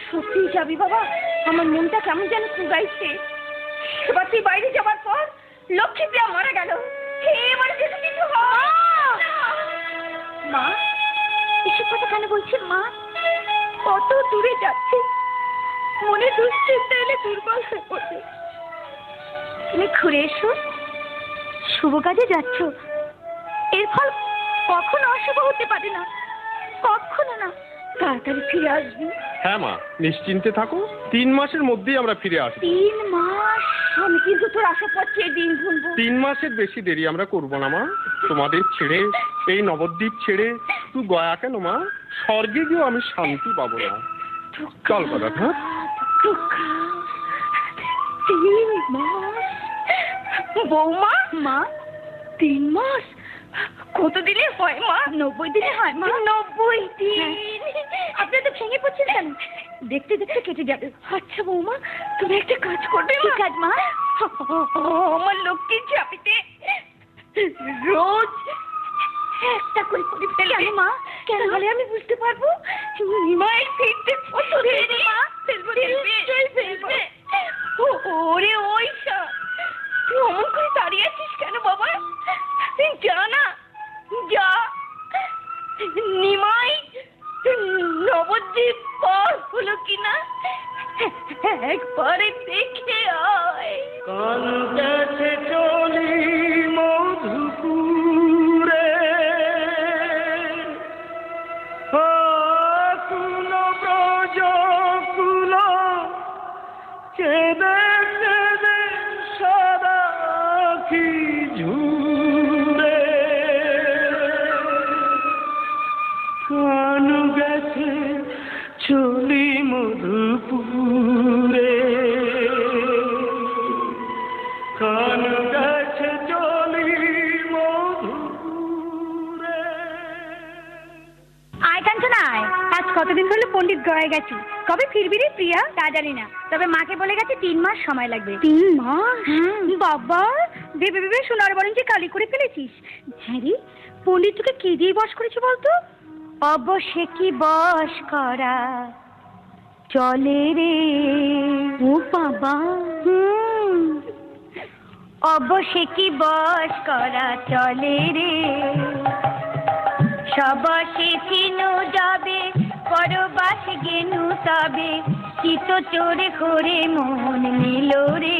Speaker 2: সত্যি যাবি বাবা? আমার মনটা কেমন যেন কুগাইছে। এবার তুই বাইরে যাবার পর লক্ষ্মী প্রিয়া মারা গেল, এবার যদি কিছু হয়। মা, এসব কথা কেন বলছেন মা? কত দূরে যাচ্ছে, মনে দুশ্চিন্তা এলে দুর্বল হয়ে পড়বে। তুমি ঘুরে এসো, শুভ কাজে যাচ্ছ, এর ফল কখনো অশুভ হতে পারে না, কখনো না। তাড়াতাড়ি ফিরে আসবি।
Speaker 8: হ্যাঁ মা, নিশ্চিন্তে থাকো, 3 মাসের মধ্যেই আমরা ফিরে আসবো।
Speaker 2: 3 মাস? আমি কিন্তু তোর আশা পাচ্ছি দিন ভুলবো।
Speaker 8: 3 মাসের বেশি দেরি আমরা করবো না মা। তোমাদের ছেড়ে, এই নবদ্বীপ ছেড়ে তুই গয়া কেন মা? স্বর্গে গিয়েও আমি শান্তি পাবো না। চল গদাধর।
Speaker 2: 3 মাস? বৌমা, মা 3 মাস কত দিনে হয় মা? 90 দিনে হয় মা। 90 দিন? আপনি তো ভেঙে পড়ছেন কেন? দেখতে দেখতে কেটে যাবে। আচ্ছা বৌমা, তুমি একটা কাজ করবে। কি কাজ মা? আমার লক্ষ্মীর ঝাঁপিতে রোজ একটা করে করে ফেলে। কেন মা? কেন? হলে আমি বুঝতে পারবো নিমাই ফিরতে কত দেরি। মা ফেলবে। ওরে ওই তুই অমন করে দাঁড়িয়ে আছিস কেন বাবা? যা না, যা। নিমাই নবদ্বীপ পার হলো কিনা একবারে দেখে আয়।
Speaker 3: কান্দাছে চলি মধুপুরে, কুল ব্রজ কুল কেঁদে কেঁদে সদা কি ঝুড়ে কানু গেছে চলি মধুপুরে কানু গেছে চলি মধুপুরে।
Speaker 2: আয় কাঞ্চনা আয়, আজ কতদিন হলো পণ্ডিত গয়ায় গেছি, কবে ফিরবি রে প্রিয়া? তা জানি না, তবে মাকে বলে গেছে 3 মাস সময় লাগবে। 3 মাস? বাবা, ভেবে ভেবে সোনার বরঞ্চে কালি করে ফেলেছিস। হ্যাঁ রে, পণ্ডিত তোকে কি দিয়ে বশ করেছে বলতো? অবশ্যই কি বশ করা চলে রে ও বাবা। অবশ্যই কি বশ করা চলে রে, সবসে চিনু যাবে পরবাস গেনু তবে চিত চোরে করে মন নিল রে।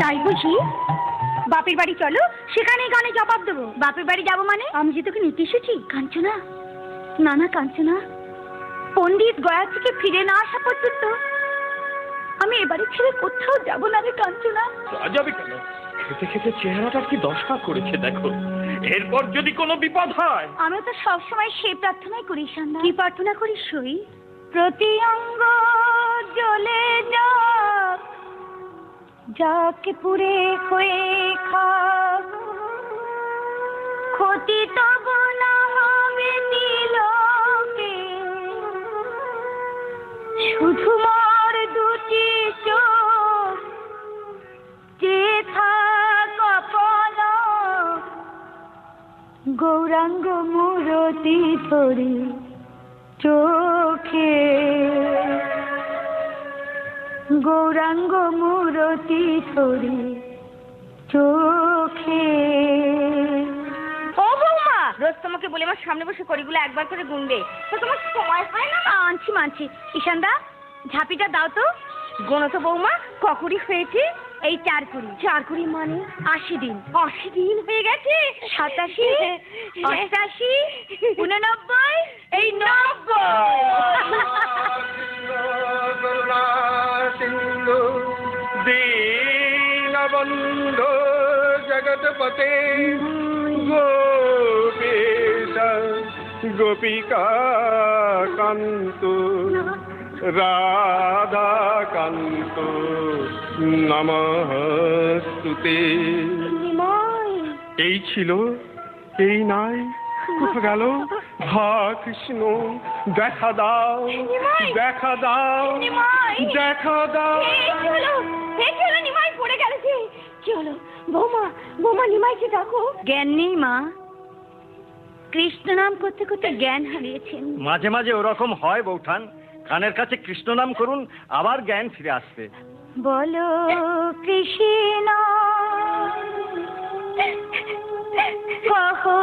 Speaker 2: তাই বুঝি? বাপের বাড়ি চলো, সেখানে গানে জবাব দেবো। বাপের বাড়ি যাবো মানে? আমি যে তোকে নিতে এসেছি কাঞ্চনা। না না কাঞ্চনা, পণ্ডিত গয়া থেকে ফিরে না আসা পর্যন্ত আমি এবারে ছেড়ে কোথাও যাব না রে কাঞ্চনা।
Speaker 6: যাবে কেন? খেতে খেতে চেহারাটা কি দশা করেছে দেখো। এরপর যদি কোনো বিপদ হয়।
Speaker 2: আমি তো সবসময় সেই প্রার্থনাই করি সন্ধ্যা। কি প্রার্থনা করিস সই? প্রতি অঙ্গ জ্বলে যাক, যাকে পুরে হয়ে খাক, ক্ষতি তব না হবে তিলকে, শুধু মোর দুটি চোখ যে থাক অপলক, গৌরাঙ্গ মূরতি ধরে চোখে, গৌরাঙ্গ মূরতি ধরে চোখে।
Speaker 9: ও বৌমা, রোজ তোমাকে বলে আমার সামনে বসে কড়িগুলো একবার করে গুনবে, তো তোমার সময় হয় না?
Speaker 2: আনছি মানছি। ঈশানদা, ঝাঁপিটা দাও তো।
Speaker 9: গোনো তো বৌমা, ককুড়ি হয়েছে?
Speaker 2: এই 4 কুড়ি।
Speaker 9: 4 কুড়ি মানে
Speaker 2: 80 দিন।
Speaker 9: 80 দিন হয়ে গেছে।
Speaker 2: 87, 88, 89, এই 90।
Speaker 8: সিন্ধু দীনবন্ধু জগৎপতে গোপীশ গোপিকা কান্ত রাধাকান্ত নমস্তুতে। এই ছিল, এই নাই, কোথা গেল? হা কৃষ্ণ, দেখা দাও, দেখা দাও, দেখা দাও।
Speaker 2: নিমাই পড়ে গেল যে। কি হলো? বৌমা, বৌমা নিমাইকে ডাকো। জ্ঞান নেই মা, কৃষ্ণ নাম করতে করতে জ্ঞান হারিয়েছেন।
Speaker 5: মাঝে মাঝে ওরকম হয় বৌঠান, কানের কাছে কৃষ্ণ নাম করুন, আবার জ্ঞান ফিরে আসবে।
Speaker 2: বলো কৃষ্ণ, কহো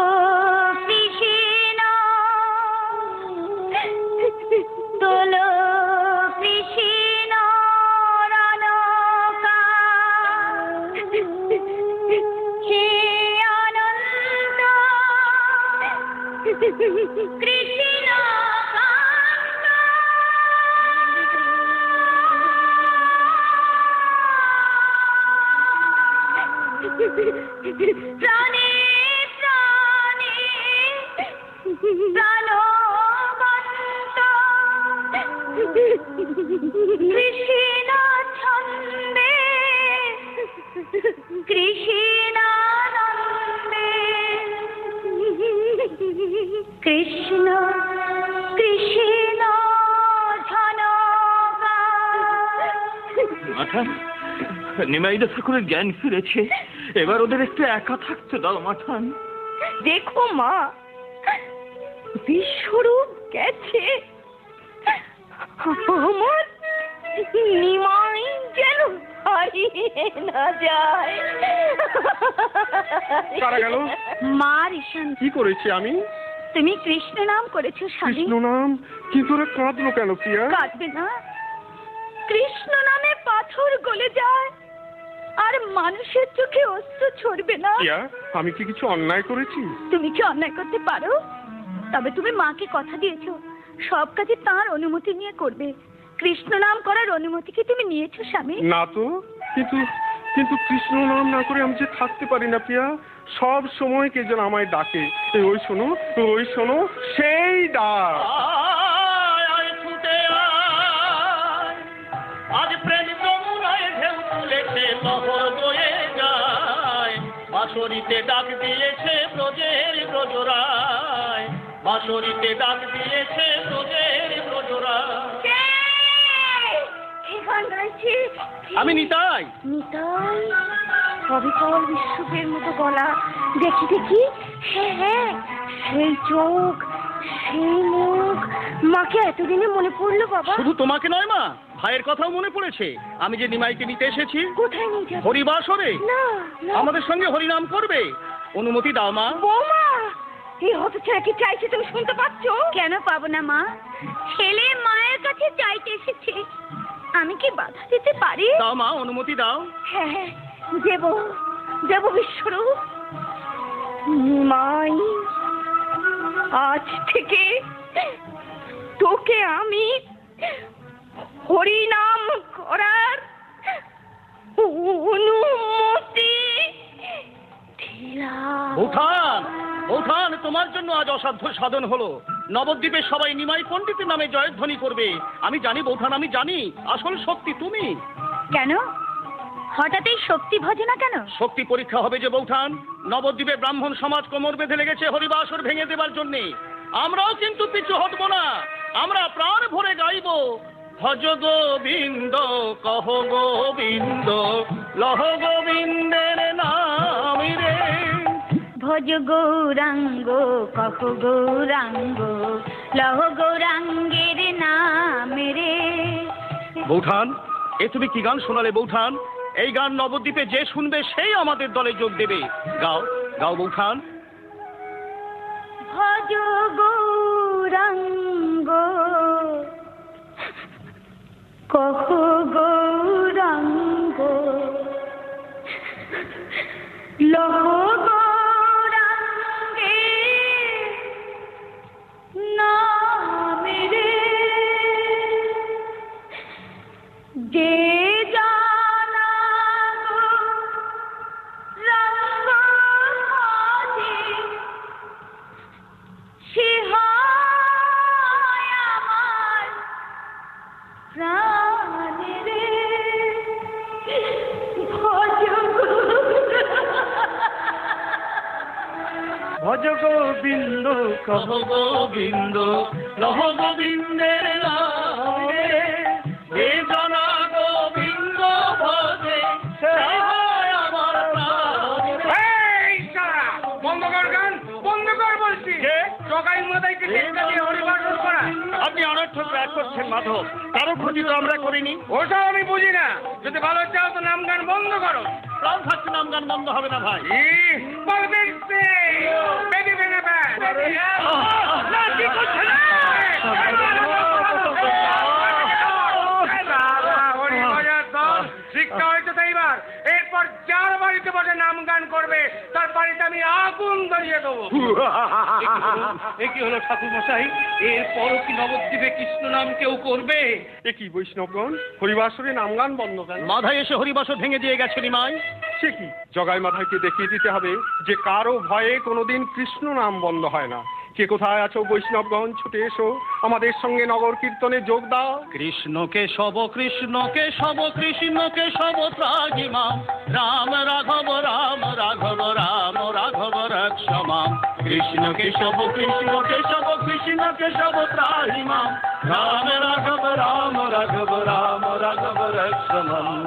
Speaker 2: কৃষ্ণ, তোলো কৃষ্ণ রণকা, হে আনন্দ কৃষ্ণ প্রাণে প্রাণে প্রাণবন্ত কৃষ্ণ ছন্দে কৃষ্ণানন্দে, কৃষ্ণ কৃষ্ণ ঝনকা।
Speaker 6: মাঠান, নিমাইদা ঠাকুরের জ্ঞান ফিরেছে, এবার ওদের একটু একা থাকতে দাও মাঠান।
Speaker 9: দেখো মা, বিশ্বরূপ গেছে, আমার নিমাই যেন হারিয়ে না যায়।
Speaker 8: কারা গেল?
Speaker 2: মার ঈশান,
Speaker 8: কি করেছি আমি?
Speaker 2: তুমি কৃষ্ণ নাম করেছো স্বামী।
Speaker 8: কৃষ্ণ নাম? কি করে কাঁদলো কেন প্রিয়া?
Speaker 2: কাঁদবে না, কৃষ্ণ নামে পাথর গলে যায়, আর মানুষের চোখে অশ্রু ছড়বে না।
Speaker 8: প্রিয়া, আমি কি কিছু অন্যায় করেছি?
Speaker 2: তুমি কি অন্যায় করতে পারো? তবে তুমি মাকে কথা দিয়েছো সব কাজে তার অনুমতি নিয়ে করবে। কৃষ্ণ নাম করার অনুমতি কি তুমি নিয়েছো স্বামী?
Speaker 8: না তো, কিন্তু কিন্তু কৃষ্ণ নাম না করে আমি যে থাকতে পারি না প্রিয়া। সব সময় কে যেন আমায় ডাকে। ওই শোনো, ওই শোনো, সেই ডাক।
Speaker 5: আজ প্রেম যমুনায় ঢেউ তুলেছে, লহর বয়ে যায়। বাঁশরীতে ডাক দিয়েছে ব্রজের ব্রজরায়, বাঁশরীতে ডাক দিয়েছে ব্রজের ব্রজরায়।
Speaker 3: আমি নিতাই।
Speaker 2: নিতাই, অবিকল বিশ্বকের মতো গলা। দেখি দেখি, হ্যাঁ হ্যাঁ, সেই চোখ, সেই মুখ। মাকে এতদিনে মনে পড়লো বাবা?
Speaker 3: শুধু তোমাকে নয় মা, ভাইয়ের কথাও মনে পড়েছে। আমি যে নিমাইকে নিতে এসেছি।
Speaker 2: কোথায় নিয়ে যাবে?
Speaker 3: হরিবাসরে।
Speaker 2: না, না।
Speaker 3: আমাদের সঙ্গে হরিনাম করবে। অনুমতি দাও মা।
Speaker 2: বৌমা, এই হতচ্ছাড়া কি চাইছে তুমি শুনতে পাচ্ছ? কেন পাবো না মা? ছেলে মায়ের কাছে চাইতে এসেছে, আমি কি বাধা দিতে পারি?
Speaker 3: দাও মা, অনুমতি দাও।
Speaker 2: হ্যাঁ হ্যাঁ, দেব দেব বিশ্বরূপ। মাই, আজ থেকে তোকে আমি হরিনাম করার অনুমতি দিলাম।
Speaker 3: বৌঠান, বৌঠান, তোমার জন্য আজ অসাধ্য সাধন হলো। নবদ্বীপের সবাই নিমাই পণ্ডিতের নামে জয়ধ্বনি করবে। আমি জানি বৌঠান, আমি জানি আসল শক্তি তুমি।
Speaker 2: কেন হঠাৎ এই শক্তি ভজে না কেন?
Speaker 3: শক্তি পরীক্ষা হবে যে বৌঠান। নবদ্বীপে ব্রাহ্মণ সমাজ কোমর বেঁধে লেগেছে হরিবাসর ভেঙে দেবার জন্য। আমরাও কিন্তু পিছু হটবো না। আমরা প্রাণ ভরে গাইব, ভজ গোবিন্দ, কহ গোবিন্দ, লহ গোবিন্দের নাম রে।
Speaker 2: ভজ গৌরাঙ্গ, কহ গৌরাঙ্গ, লহ গৌরাঙ্গের নাম রে।
Speaker 3: বৌঠান, এ তুমি কি গান শোনালে বৌঠান? এই গান নবদ্বীপে যে শুনবে সেই আমাদের দলে যোগ দেবে। গাও, গাও বৌঠান।
Speaker 2: ভজ গৌরাঙ্গ, কহ গৌরাঙ্গ, লহ গৌরাঙ্গের নাম রে। যে
Speaker 3: ভজ গোবিন্দ, কহ গোবিন্দ, লহ গোবিন্দের নাম রে। যে জনা গোবিন্দ ভজে, সে হয় আমার প্রাণ রে।
Speaker 4: বন্ধ কর গান, বন্ধ কর বলছি। জগাই মাদাইকে টেক্কা দিয়ে হরিবাসর করা।
Speaker 3: আপনি অনর্থক রাগ করছেন মাধব। কারো ক্ষতি তো আমরা করিনি।
Speaker 4: ওটাও আমি বুঝি না। যদি ভালো চাও তো নাম গান বন্ধ করো।
Speaker 3: প্রাণ থাকতে নাম গান বন্ধ হবে না ভাই।
Speaker 4: শিক্ষা হয়েছে তাইবার। এরপর যার বাড়িতে বসে নাম গান করবে তার বাড়িতে আমি আগুন ধরিয়ে দেবো।
Speaker 5: এ কি হলো ঠাকুর মশাই? এরপরও কি নবদ্বীপে কৃষ্ণ নাম কেউ করবে?
Speaker 8: এ কি বৈষ্ণবগণ, হরিবাসরে নাম গান বন্ধ কেন?
Speaker 3: মাথায় এসে হরিবাসর ভেঙে দিয়ে গেছে নিমাই।
Speaker 8: সে কি, জগাই মাথাকে দেখিয়ে দিতে হবে যে কারো ভয়ে কোনোদিন কৃষ্ণ নাম বন্ধ হয় না। কে কোথায় আছো বৈষ্ণবগণ, ছুটে এসো, আমাদের সঙ্গে নগর কীর্তনে যোগ দাও।
Speaker 3: কৃষ্ণকে সব, কৃষ্ণকে সব, কৃষ্ণকে সব ত্রাগি মাম। রাম রাঘব, রাম রাঘব, রাম রাঘব রক্ষ মাম। কৃষ্ণকে সব, কৃষ্ণকে সব, কৃষ্ণকে সব ত্রাগি মাম। রাম রাঘব, রাম রাঘব, রাম রাঘব রক্ষ মাম।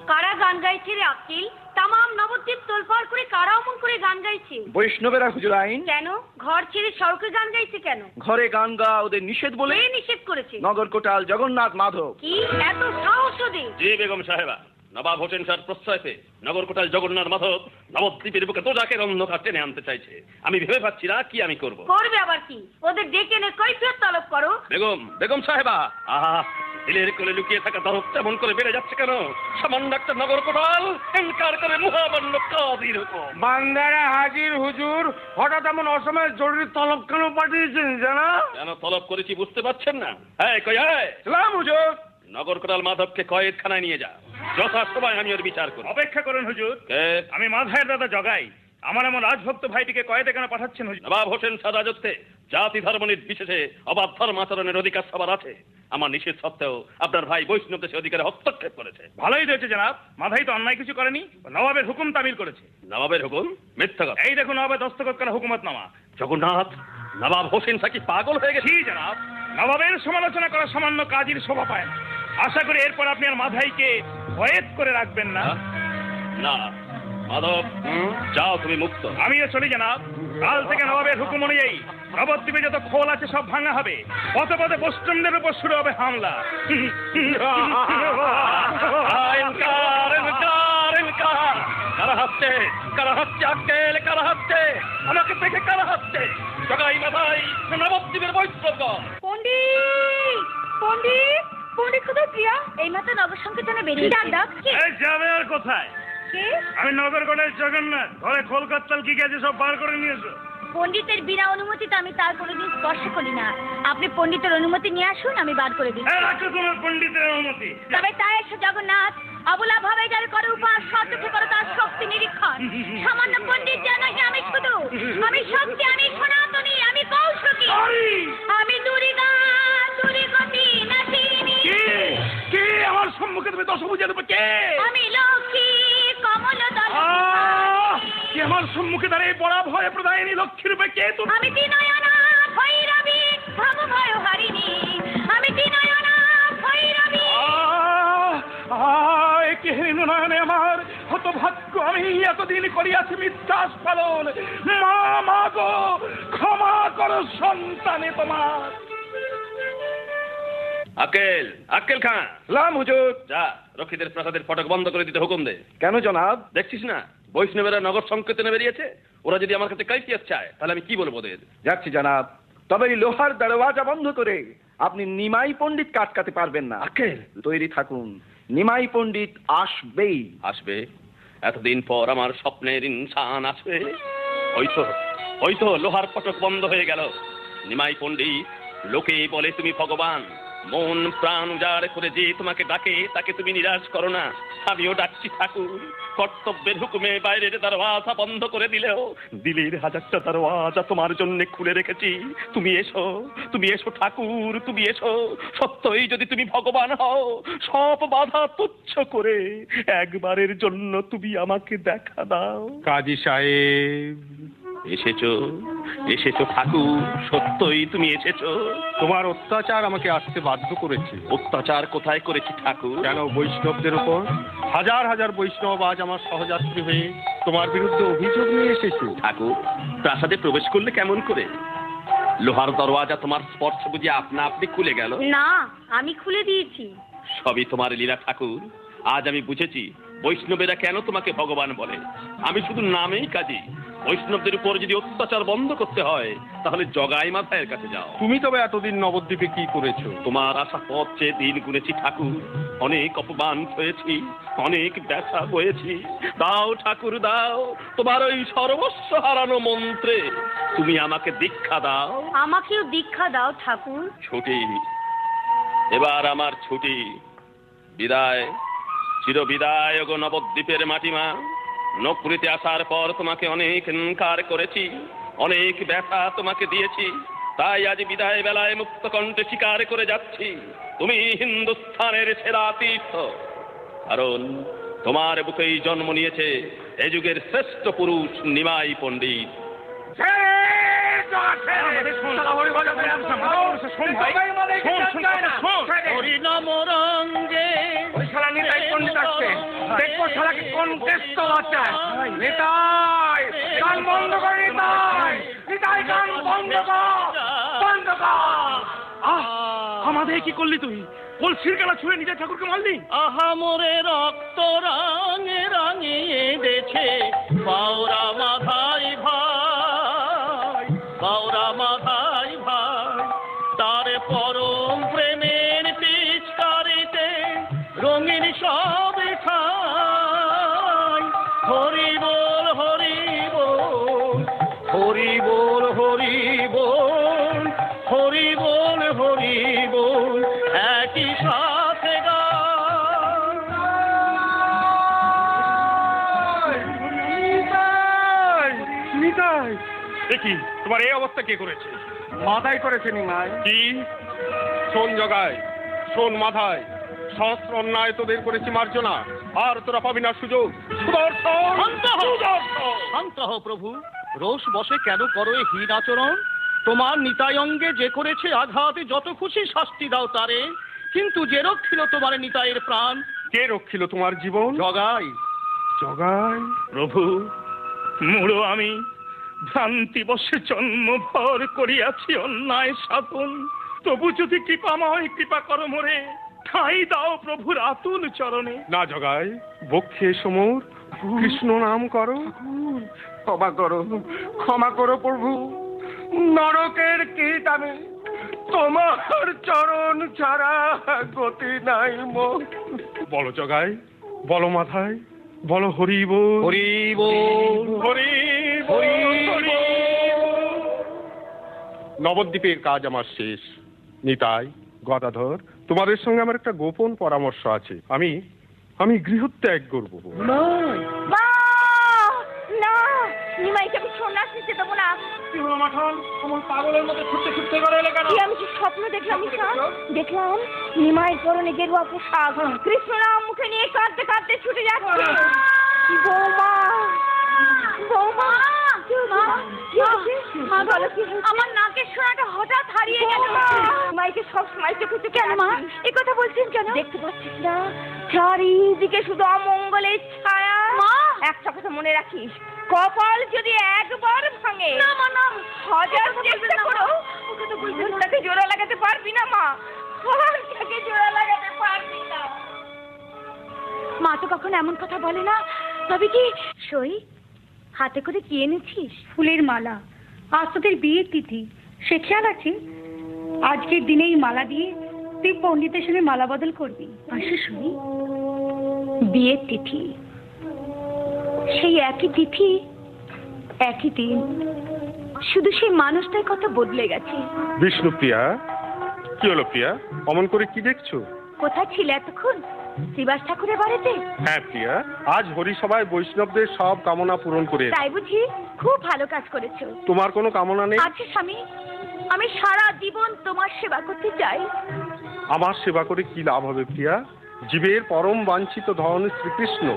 Speaker 2: কারা গান গাইছে রে আকিল? তামাম নবদ্বীপ তোলপাড় করে কারা অমন করে গান গাইছে?
Speaker 3: বৈষ্ণবেরা হুজুর আইন।
Speaker 2: কেন ঘর ছেড়ে সড়কে গান গাইছে কেন?
Speaker 3: ঘরে গান গা ওদের নিষেধ বলে।
Speaker 2: কে নিষেধ করেছে?
Speaker 3: নগর কোটাল জগন্নাথ মাধব।
Speaker 2: কি এত সাহস ওদের?
Speaker 5: জি বেগম সাহেবা, নবাব হোসেন স্যার প্রশ্রয়তে নগরকোটাল জগন্নাথ মাধব নবদ্বীপের বুকে তোজাকের অন্ধকার টেনে আনতে চাইছে। আমি ভেবে পাচ্ছি না কি আমি করব।
Speaker 2: করবে আবার কি? ওদের ডেকে এনে কৈফিয়ত তলব করো।
Speaker 5: বেগম, বেগম সাহেবা, আহা, দিলের কোলে লুকিয়ে থাকা দরদ তেমন করে বেড়ে যাচ্ছে কেন? সামান্য একটা নগরকোটাল এনকার করে মহামান্য কাজীর হুকুম।
Speaker 4: বান্দারা হাজির হুজুর। হঠাৎ এমন অসময়ে জরুরি তলব কেন পাঠিয়েছেন জানা?
Speaker 5: কেন তলব করেছি বুঝতে পারছেন না? হ্যাঁ কই, হ্যাঁ
Speaker 3: সালাম হুজুর।
Speaker 5: নগরকোটাল মাধবকে কয়েদখানায় নিয়ে যা। যথাসময় আমি ওর বিচার করব।
Speaker 6: অপেক্ষা করুন হুজুর, আমি মাধায়ের দাদা জগাই। আমার এমন রাজভক্ত ভাইটিকে কয়েতে কেন পাঠাচ্ছেন হুজুর?
Speaker 5: নবাব হোসেন শাহ রাজত্বে জাতি ধর্ম নির্বিশেষে অবাধ ধর্মাচরণের অধিকার সবার আছে। আমার নিষেধ সত্ত্বেও আপনার ভাই বৈষ্ণব দেশে অধিকারে হস্তক্ষেপ করেছে।
Speaker 6: ভালোই হয়েছে জনাব, মাধাই তো অন্যায় কিছু করেনি, নবাবের হুকুম তামিল করেছে।
Speaker 5: নবাবের হুকুম? মিথ্যা কথা।
Speaker 6: এই দেখুন নবাবের দস্তখত করা হুকুমতনামা।
Speaker 5: জগন্নাথ, নবাব হোসেন শাহ কি পাগল হয়ে গেছে?
Speaker 6: জি জনাব, নবাবের সমালোচনা করা সামান্য কাজের শোভা পায় না। আশা করি এরপর আপনি আর মাধাইকে কয়েদ করে রাখবেন না।
Speaker 5: না মাধব, যাও তুমি মুক্ত।
Speaker 6: আমিও চলি জনাব। কাল থেকে নবাবের হুকুম অনুযায়ী নবদ্বীপে যত খোল আছে সব ভাঙা হবে। পথে পথে পশ্চিমদের উপর শুরু হবে হামলা।
Speaker 5: কারা হাসছে? কারা হাসছে? আক্কেল কারা হাসছে? আমাকে দেখে কারা হাসছে? জগাই মাথায় নবদ্বীপের বৈষ্ণব।
Speaker 2: পণ্ডিত পণ্ডিত পণ্ডিত কোথায় প্রিয়া? এই মাত্র নগর সংকীর্তনে বেরিয়ে ডাক।
Speaker 6: এই যাবে আর কোথায়? আমি নগরকোটায় জগন্নাথ, ঘরে খোল করতাল কি গেছে সব বার করে নিয়েছো।
Speaker 2: পণ্ডিতের বিনা অনুমতিতে আমি তার কোনোদিন স্পর্শ করি না। আপনি পণ্ডিতের অনুমতি নিয়ে আসুন, আমি বার করে দিই।
Speaker 6: রাখো তোমার পণ্ডিতের অনুমতি।
Speaker 2: তবে তাই এসে জগন্নাথ অবলা ভাবে যার করে উপাস সচক্ষে করে তার শক্তি নিরীক্ষণ। সামান্য পণ্ডিত জানি আমি শুধু, আমি শক্তি, আমি সনাতনী, আমি কৌশলী, আমি দুর্গা দুর্গতি নাশিনী।
Speaker 6: কে আমার সম্মুখে তুমি দশভুজা রূপে কে?
Speaker 2: আমি লক্ষ্মী কমলদল।
Speaker 6: কি আমার সম্মুখে দাঁড়িয়ে পড়া ভয় প্রদায়িনী লক্ষ্মী রূপে কে তুমি?
Speaker 2: আমি তিনয়না ভৈরবী ভব ভয় হারিণী। আমি তিনয়না ভৈরবী।
Speaker 6: কে নয়নে আমার হতভাগ্য, আমি এতদিন করিয়াছি মিথ্যাস পালন। মা মা গো, ক্ষমা করো সন্তানে তোমার।
Speaker 5: আক্কেল, আক্কেল খান।
Speaker 3: লাম হুজুর।
Speaker 5: যা রক্ষীদের প্রাসাদের ফটক বন্ধ করে দিতে হুকুম দে।
Speaker 3: কেন জনাব?
Speaker 5: দেখছিস না বৈষ্ণবেরা নগর সংকীর্তনে বেরিয়েছে। ওরা যদি আমার কাছে কৈফিয়ত চায় তাহলে আমি কি বলবো ওদের?
Speaker 3: যাচ্ছি জনাব, তবে এই লোহার দরওয়াজা বন্ধ করে আপনি নিমাই পণ্ডিত কাটকাতে পারবেন না।
Speaker 5: আক্কেল
Speaker 3: তৈরি থাকুন, নিমাই পণ্ডিত আসবেই।
Speaker 5: আসবে? এতদিন পর আমার স্বপ্নের ইনসান আসবে। ওই তো লোহার ফটক বন্ধ হয়ে গেল। নিমাই পণ্ডিত, লোকে বলে তুমি ভগবান, মন প্রাণ উজাড় করে যে তোমাকে ডাকে তাকে তুমি নিরাশ করো না। আমিও ডাকছি ঠাকুর, কর্তব্যের হুকুমে বাইরের দরওয়াজা বন্ধ করে দিলেও দিলের হাজারটা দরওয়াজা তোমার জন্য খুলে রেখেছি। তুমি এসো, তুমি এসো ঠাকুর, তুমি এসো। সত্যই যদি তুমি ভগবান হও, সব বাধা তুচ্ছ করে একবারের জন্য তুমি আমাকে দেখা দাও।
Speaker 8: কাজী সাহেব
Speaker 5: এসেছো, এসেছো ঠাকুর, সত্যই তুমি এসেছো।
Speaker 8: তোমার অত্যাচার আমাকে আসতে বাধ্য করেছে।
Speaker 5: অত্যাচার কোথায় করেছি ঠাকুর?
Speaker 8: কেন বৈষ্ণবদের উপর? হাজার হাজার বৈষ্ণব আজ আমার সহযাত্রী হয়ে তোমার বিরুদ্ধে অভিযোগ নিয়ে এসেছে।
Speaker 5: ঠাকুর, প্রাসাদে প্রবেশ করলে কেমন করে? লোহার দরওয়াজা তোমার স্পর্শ বুঝে আপনা আপনি খুলে গেল?
Speaker 2: না, আমি খুলে দিয়েছি।
Speaker 5: সবই তোমার লীলা ঠাকুর। আজ আমি বুঝেছি বৈষ্ণবেরা কেন তোমাকে ভগবান বলে। আমি শুধু নামেই কাজী। বৈষ্ণবদের উপর যদি অত্যাচার বন্ধ করতে হয় তাহলে জগাই মাথায়ের কাছে যাও।
Speaker 8: তুমি তবে এতদিন নবদ্বীপে কি করেছো?
Speaker 5: তোমার আশা পথ চেয়ে দিন গুনেছি ঠাকুর। অনেক অপমান হয়েছি, অনেক ব্যথা বয়েছি। দাও ঠাকুর দাও, তোমার ওই সর্বস্ব হারানো মন্ত্রে তুমি আমাকে দীক্ষা দাও।
Speaker 2: আমাকেও দীক্ষা দাও ঠাকুর।
Speaker 5: ছুটি, এবার আমার ছুটি। বিদায়, চির বিদায় গো নবদ্বীপের মাটিমা। নগরীতে আসার পর তোমাকে অনেক ইনকার করেছি, অনেক ব্যথা তোমাকে দিয়েছি। তাই আজ বিদায় বেলায় মুক্ত কণ্ঠে স্বীকার করে যাচ্ছি, তুমি হিন্দুস্থানের সেরা তীর্থ। কারণ তোমার বুকেই জন্ম নিয়েছে এ যুগের শ্রেষ্ঠ পুরুষ নিমাই পণ্ডিত।
Speaker 6: আমাদের কি করলি তুই? কলসির গলা ছুঁড়ে নিজের ঠাকুরকে মারলি?
Speaker 5: আহা মোরে রক্ত রাঙে রাঙিয়ে দেছে বাউরা মাথায় ভাই, বাউরা মাথায় ভাই। তার পরম প্রেমের পিচকারিতে রঙিন সব ঠাই। হরি বল হরি বল, হরি বল হরি বল, হরি বল হরি বল, একই সাথে গান।
Speaker 8: নিতাই, এ কি তোমার এই অবস্থা কে করেছে?
Speaker 3: মাথায় করেছে নিমাই।
Speaker 8: কি? শোন জগাই, শোন মাথায়, সহস্র অন্যায় তোদের করেছি মার্জনা, আর তোরা পাবি না সুযোগ।
Speaker 5: শান্ত হও প্রভু, রোষ বসে কেন করো এ হীন আচরণ? তোমার নিতাই অঙ্গে যে করেছে আঘাতে যত খুশি শাস্তি দাও তারে, কিন্তু যে রক্ষিল তোমার নিতাইয়ের প্রাণ।
Speaker 8: কে রক্ষিল তোমার জীবন?
Speaker 5: জগাই।
Speaker 8: জগাই?
Speaker 6: প্রভু, মূঢ় আমি ভ্রান্তি বসে জন্মভর করিয়াছি অন্যায় সাধন, তবু যদি কৃপাময় কৃপা করো মোরে, ঠাঁই দাও প্রভুর আতুল চরণে।
Speaker 8: না জগাই, বক্ষে সমর, কৃষ্ণ নাম করো।
Speaker 3: ক্ষমা করো, ক্ষমা করো প্রভু। নরকের কীট আমি, তোমার চরণ ছাড়া গতি নাই মোর।
Speaker 8: বলো জগাই, বলো মাথায়, বলো হরি বল,
Speaker 5: হরি বল,
Speaker 8: হরি বল, হরি বল। নবদ্বীপের কাজ আমার শেষ। নিতাই, গদাধর, তোমাদের সঙ্গে আমার একটা গোপন পরামর্শ আছে। আমি গৃহত্যাগ করব।
Speaker 9: মা, না, নিমাইকে আমি সন্ন্যাসীতে দেবো না।
Speaker 6: পাগলের মতো ছুটতে ছুটতে করে এলে কেন?
Speaker 9: কি আমি কি স্বপ্ন দেখলাম? দেখলাম নিমাই পরনে গেরুয়া পোশাক, কৃষ্ণ নাম মুখে নিয়ে কাঁদতে কাঁদতে ছুটে যাচ্ছে। বৌমা, বৌমা, আমার নাকের সোনাটা হঠাৎ হারিয়ে গেল। নিমাইকে সব সময় চোখে কেন মা এই কথা বলছেন কেন? দেখতে পাচ্ছিস না চারিদিকে শুধু অমঙ্গলের ছায়া? মা, একটা কথা মনে রাখিস, কপাল যদি একবার ভাঙে হাজার চেষ্টা করো তাকে জোড়া লাগাতে পারবি না মা, তাকে জোড়া লাগাতে পারবি না। মা তো কখনো এমন কথা বলে না। তবে কি সই হাতে করে কি এনেছিস?
Speaker 1: ফুলের মালা। আজ তোদের বিয়ের তিথি, সে খেয়াল আছে? আজকের দিনেই মালা দিয়ে তুই পণ্ডিতের সঙ্গে মালা বদল করবি।
Speaker 2: আসে শুনি, বিয়ের তিথি, সেই একই তিথি, একই দিন, শুধু সেই মানুষটার কথা বদলে গেছে।
Speaker 8: বিষ্ণুপ্রিয়া, কি হলো প্রিয়া? অমন করে কি দেখছো?
Speaker 2: কোথায় ছিলে এতক্ষণ? শ্রীবাস ঠাকুরের বাড়িতে?
Speaker 8: হ্যাঁ প্রিয়া, আজ হরিসভায় বৈষ্ণবদের সব কামনা পূরণ করে।
Speaker 2: তাই বুঝি? খুব ভালো কাজ করেছো।
Speaker 8: তোমার কোনো কামনা নেই?
Speaker 2: আছে স্বামী, আমি সারা জীবন তোমার সেবা করতে চাই।
Speaker 8: আমার সেবা করে কি লাভ হবে প্রিয়া? জীবের পরম বাঞ্ছিত ধন শ্রীকৃষ্ণ,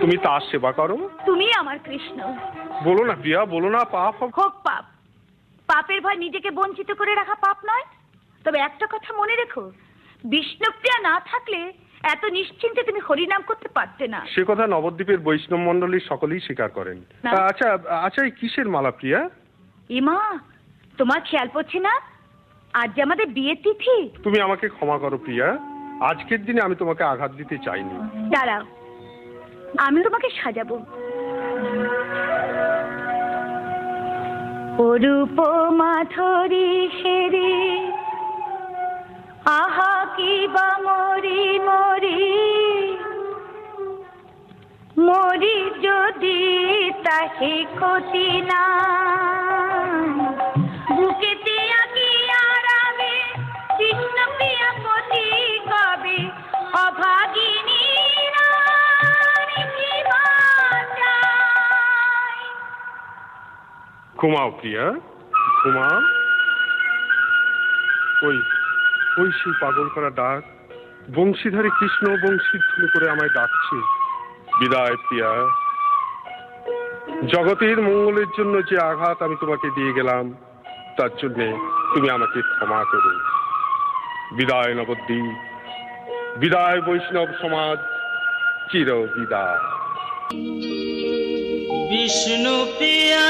Speaker 8: তুমি তার সেবা করো।
Speaker 2: তুমি আমার কৃষ্ণ।
Speaker 8: বলো না প্রিয়া, বলো না। পাপ
Speaker 2: হোক পাপ, পাপের ভয় নিজেকে বঞ্চিত করে রাখা পাপ নয়। তবে একটা কথা মনে রেখো, বিষ্ণুপ্রিয়া না থাকলে এত নিশ্চিন্তে তুমি হরিনাম করতে পারতে না।
Speaker 8: সে কথা নবদ্বীপের বৈষ্ণব মণ্ডলীর সকলেই স্বীকার করেন। আচ্ছা আচ্ছা, এই কিসের মালা প্রিয়া?
Speaker 2: ইমা, তোমার খেয়াল পড়ছে না আজ যে আমাদের বিয়ের তিথি?
Speaker 8: তুমি আমাকে ক্ষমা করো প্রিয়া, আজকের দিনে আমি তোমাকে আঘাত দিতে চাইনি।
Speaker 2: দাঁড়াও, আমি তোমাকে সাজাবো। অরূপ মাধুরী হেরি, আহা কি বা মরি মরি, মরি যদি তাহে ক্ষতি না, বুকেতে আকি আরামে কৃষ্ণ প্রিয়া পতি কবে, অভাগিনী
Speaker 8: ঘুমাও প্রিয়া, ঘুমাও। ওই ওই সেই পাগল করা ডাক, বংশীধারী কৃষ্ণ বংশীধ্বনি করে আমায় ডাকছে। বিদায় প্রিয়া, জগতের মঙ্গলের জন্য যে আঘাত আমি তোমাকে দিয়ে গেলাম, তার জন্যে তুমি আমাকে ক্ষমা করো। বিদায় নবদ্বীপ, বিদায় বৈষ্ণব সমাজ, চির বিদায়।
Speaker 10: বিষ্ণু প্রিয়া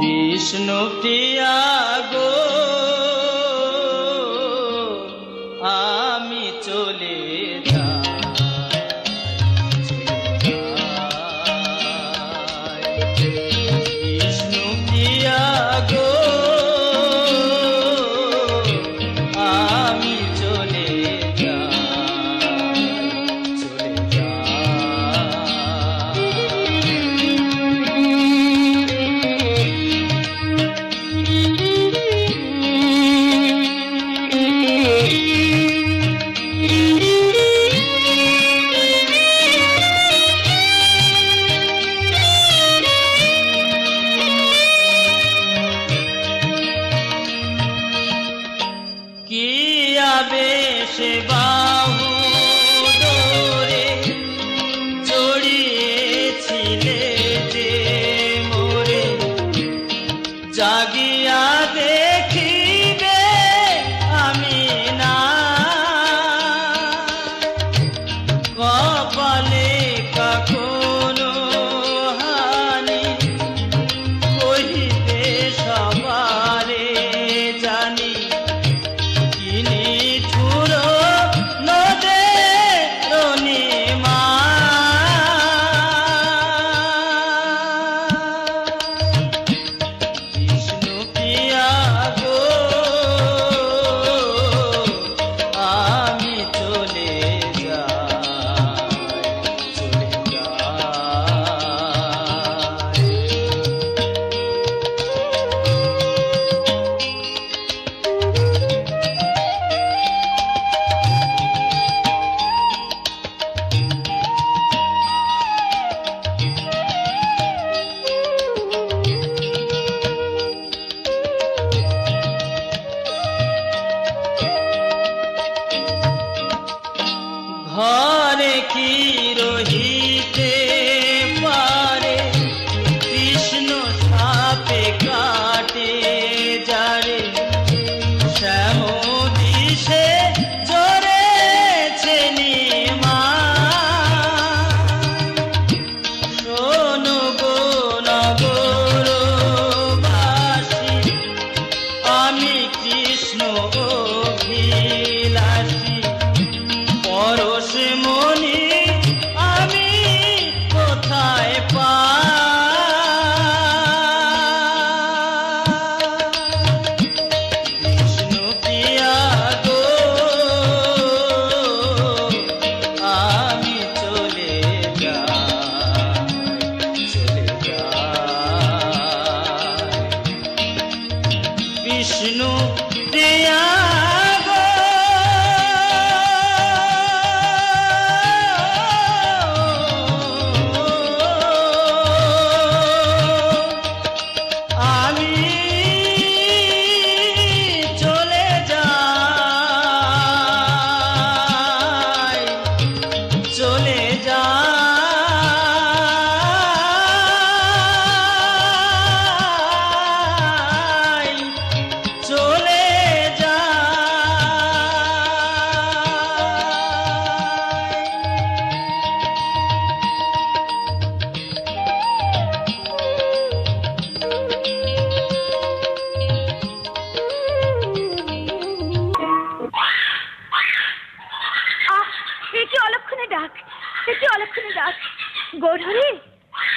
Speaker 10: বিষ্ণু প্রিয়া গো, আমি চলে যাই।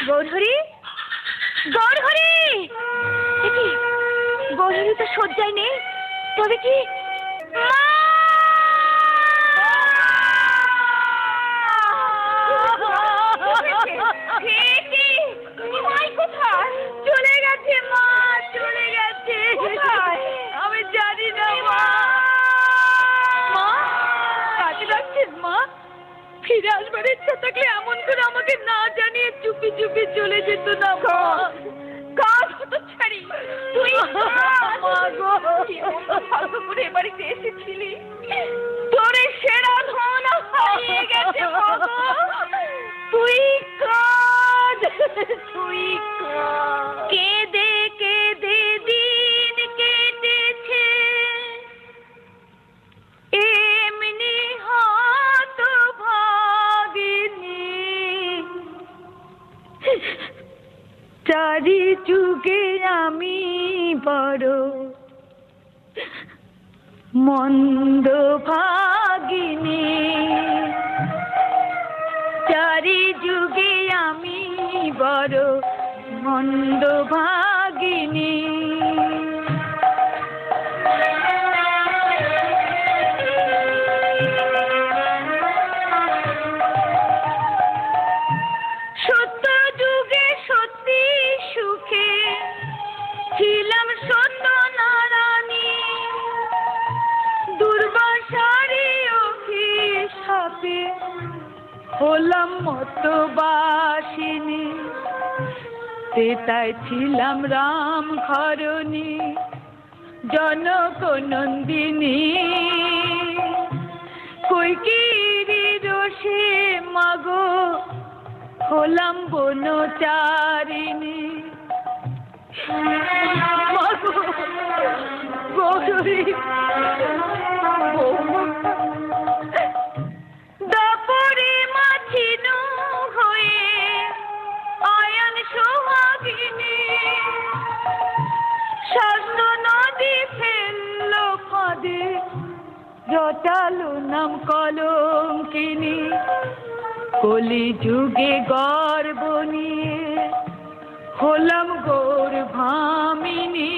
Speaker 2: গৌরহরি, গৌরহরি, গৌরহরি তো শয্যায় নেই, তবে কি কোথায় চলে গেছে? মা চলে গেছে, আমি জানি না। মা কাজে লাগছেন? মা ফিরে আসবার ইচ্ছা থাকলে এমন করে আমাকে না জানিয়ে চুপি চুপি চলে যেত না। কাজ হতো ছাড়ি তুই ভালো করে এ বাড়িতে এসেছিলি, তোর সেরা ধন হারিয়ে গেছে। তুই কাজ, তুই কেঁদে কেঁদে দিন কেটেছে, এমনি হাত ভাগিনি। চারি যুগে আমি বড় মন্দ ভাগিনী, চারি যুগে আমি বড় মন্দ ভাগিনী। সত্য যুগে সত্যি সুখে ছিলাম সত্য নারায়ণী, দুর্বাসারে অভিশাপে হলাম মতবাসিনী। তেতায় ছিলাম রাম ঘরণী, জনক নন্দিনী, কৈকেয়ীর রোষে মাগো হলাম বনচারিণী। মাগো গৌরী, দাপরে মাছিনু হয়ে আয়ান সোহাগিনী, শান্ত নদী ফেললো ফাঁদে, জটালো নাম কলঙ্কিনী। কলি যুগে গর্ব নিয়ে হলাম গৌরভামিনী,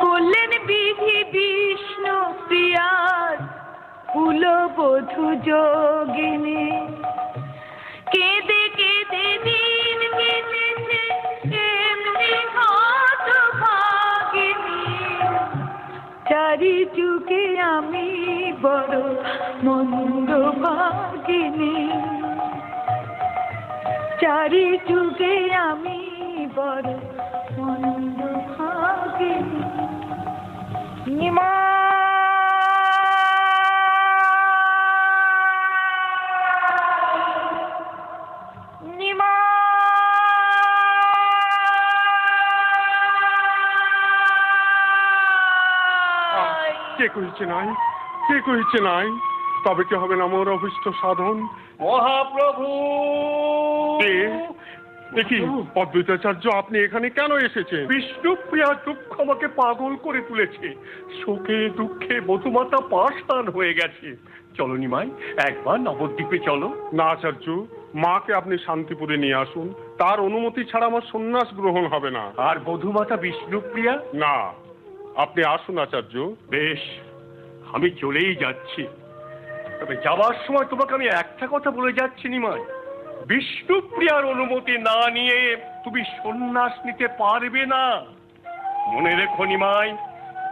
Speaker 2: করলেন বিধি বিষ্ণু প্রিয়ার কুলবধূ যোগিনী। কেঁদে কেঁদে দিন কেটেছে এমনি হতভাগিনী, চারি যুগে আমি বড় মন্দ ভাগিনী, চারি যুগে আমি বড় মন্দ ভাগিনী। নিমা নিমা
Speaker 8: কে কহিছে নাই, কে কহিছে নাই, তবে কি হবে না মোর অভিষ্ট সাধন?
Speaker 5: মহাপ্রভু!
Speaker 8: দেখি অদ্বৈতাচার্য, আপনি এখানে কেন এসেছেন?
Speaker 5: বিষ্ণুপ্রিয়া দুঃখ আমাকে পাগল করে তুলেছে, শোকে দুঃখে বধূমাতা পাষাণ হয়ে গেছে। চলো নিমাই, একবার নবদ্বীপে চলো।
Speaker 8: না আচার্য, মাকে আপনি শান্তিপুরে নিয়ে আসুন, তার অনুমতি ছাড়া আমার সন্ন্যাস গ্রহণ হবে না।
Speaker 5: আর বধূমাতা বিষ্ণুপ্রিয়া?
Speaker 8: না, আপনি আসুন আচার্য।
Speaker 5: বেশ, আমি চলেই যাচ্ছি। তবে যাবার সময় তোমাকে আমি একটা কথা বলে যাচ্ছি নিমাই, বিষ্ণুপ্রিয়ার অনুমতি না নিয়ে তুমি সন্ন্যাস নিতে পারবে না। মনে রেখো নিমাই,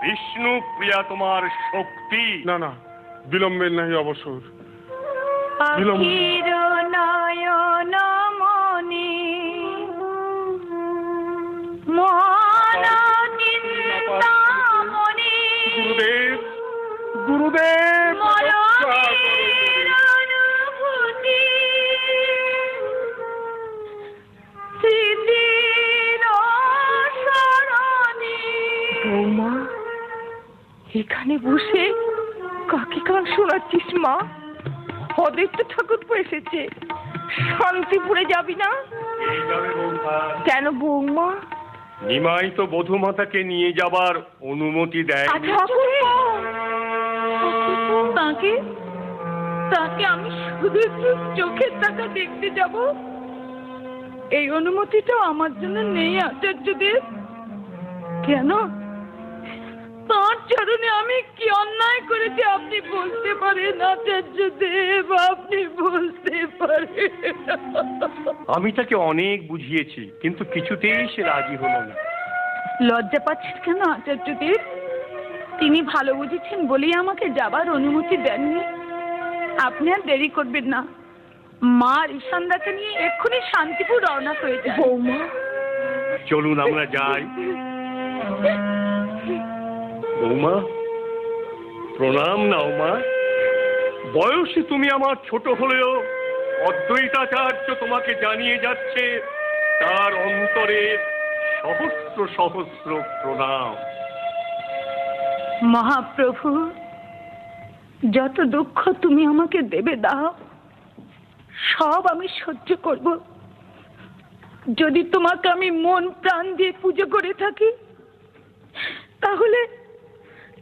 Speaker 5: বিষ্ণুপ্রিয়া তোমার শক্তি।
Speaker 8: না না, বিলম্বের নাহি অবসর।
Speaker 2: আখির নয়ন মনি মহান চিন্তামণি,
Speaker 8: গুরুদেব, গুরুদেব,
Speaker 2: মরণের অনুভূতি, স্মৃতির স্মরণে।
Speaker 9: বৌমা, এখানে বসে কাকে গান শোনাচ্ছিস মা? অদ্বৈত ঠাকুর এসেছে, শান্তিপুরে যাবি না? কেন বৌমা?
Speaker 5: নিমাই তো বধূমাতাকে নিয়ে যাবার অনুমতি দেয়।
Speaker 2: তাকে তাকে আমি শুধু চোখের টাকা দেখতে যাব?
Speaker 9: এই অনুমতিটাও আমার জন্য নেই আচার্যদেব। কেন? তাঁর চরণে আমি কি অন্যায় করেছি আপনি বলতে পারেন আচার্যদেব, আপনি বলতে পারেন?
Speaker 5: আমি তাকে অনেক বুঝিয়েছি, কিন্তু কিছুতেই সে রাজি হলো না।
Speaker 9: লজ্জা পাচ্ছেন কেন আচার্যদেব? তিনি ভালো বুঝেছেন বলেই আমাকে যাবার অনুমতি দেননি। আপনি আর দেরি করবেন না, মা ঈশানদাকে নিয়ে এক্ষুনি শান্তিপুর রওনা হয়ে যায়। বৌমা,
Speaker 5: চলুন আমরা যাই। বৌমা, প্রণাম নাও মা। বয়সে তুমি আমার ছোট হলেও অদ্বৈতাচার্য তোমাকে জানিয়ে যাচ্ছে তার অন্তরে সহস্র সহস্র প্রণাম।
Speaker 9: মহাপ্রভু, যত দুঃখ তুমি আমাকে দেবে দাও, সব আমি সহ্য করব, যদি তোমাকে আমি মন প্রাণ দিয়ে পুজো করে থাকি। তাহলে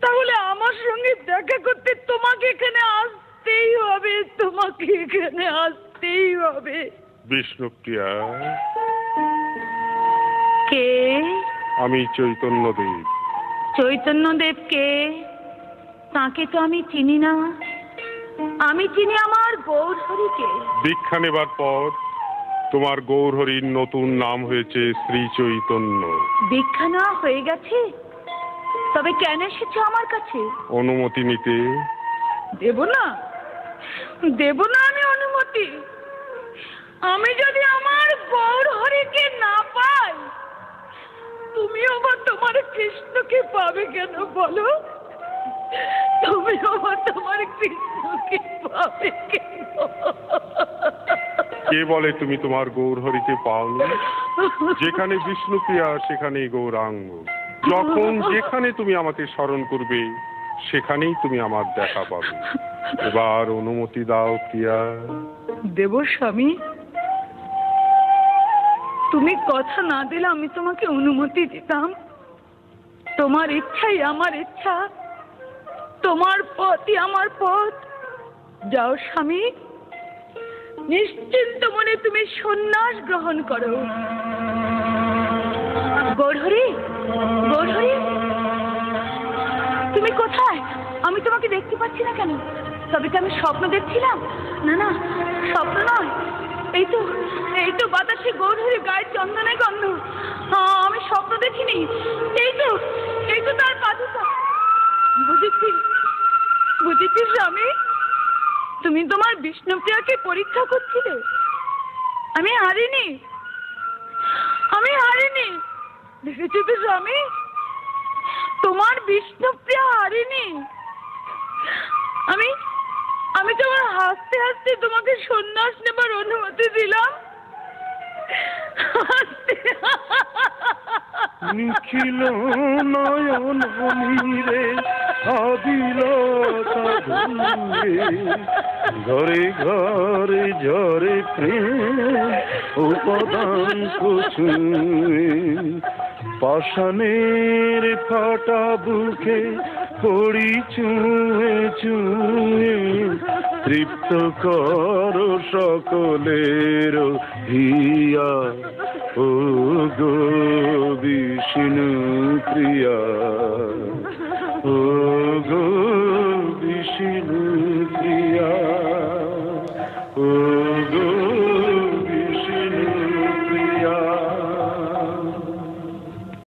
Speaker 9: তাহলে আমার সঙ্গে দেখা করতে তোমাকে এখানে আসতেই হবে, তোমাকে এখানে আসতেই হবে।
Speaker 8: বিষ্ণুপ্রিয়া,
Speaker 9: কে?
Speaker 8: আমি চৈতন্যদেব।
Speaker 9: চৈতন্যদেব কে? তাকে তো আমি চিনি না। আমি চিনি আমার গৌরহরিকে।
Speaker 8: দীক্ষা নেবার পর তোমার গৌরহরির নতুন নাম হয়েছে শ্রী চৈতন্য।
Speaker 9: দীক্ষা নেওয়া হয়ে গেছে? তবে কেন এসেছো আমার কাছে?
Speaker 8: অনুমতি নিতে।
Speaker 9: দেব না, দেব না আমি অনুমতি। আমি যদি আমার গৌরহরিকে না পাই, তুমিও বা তোমার কৃষ্ণকে পাবে কেন বলো? তুমিও বা তোমার কৃষ্ণকে পাবে কেন?
Speaker 8: কে বলে তুমি তোমার গৌরহরিকে পাওনি? যেখানে বিষ্ণুপ্রিয়া সেখানেই গৌরাঙ্গ। যখন যেখানে তুমি আমাকে স্মরণ করবে সেখানেই তুমি আমার দেখা পাবে। এবার অনুমতি দাও প্রিয়া।
Speaker 9: দেব স্বামী, তুমি কথা না দিলে আমি তোমাকে অনুমতি দিতাম। তোমার ইচ্ছাই আমার ইচ্ছা, তোমার পথই আমার পথ। যাও স্বামী, নিশ্চিন্ত মনে তুমি সন্ন্যাস গ্রহণ করো। গৌরহরি, গৌরহরি, তুমি কোথায়? আমি তোমাকে দেখতে পাচ্ছি না কেন? তবে কি আমি স্বপ্ন দেখছিলাম? না না, স্বপ্ন নয়। এই তো বাতাসে গৌরহরি গায়ে চন্দনের গন্ধ। আমি স্বপ্ন দেখিনি। এই তো তার পাদুকা। বুঝেছি, বুঝেছি স্বামী, তুমি তোমার বিষ্ণুপ্রিয়াকে পরীক্ষা করছিলে। আমি হারিনি, আমি হারিনি। দেখেছি তো স্বামী, তোমার বিষ্ণুপ্রিয়া হারিনি। আমি তোমার হাসতে হাসতে তোমাকে সন্ন্যাস নেবার অনুমতি দিলাম।
Speaker 3: নিখিল নয়ন নীরে আদিল ঘরে ঘরে ঝরে প্রেম উপাদান কুসুমে পাষাণের ফাটা বুকে পড়ি চুয়ে চুয়ে তৃপ্ত কর সকলের হিয়া ও গো বিষ্ণু প্রিয়া, ও গো বিষ্ণু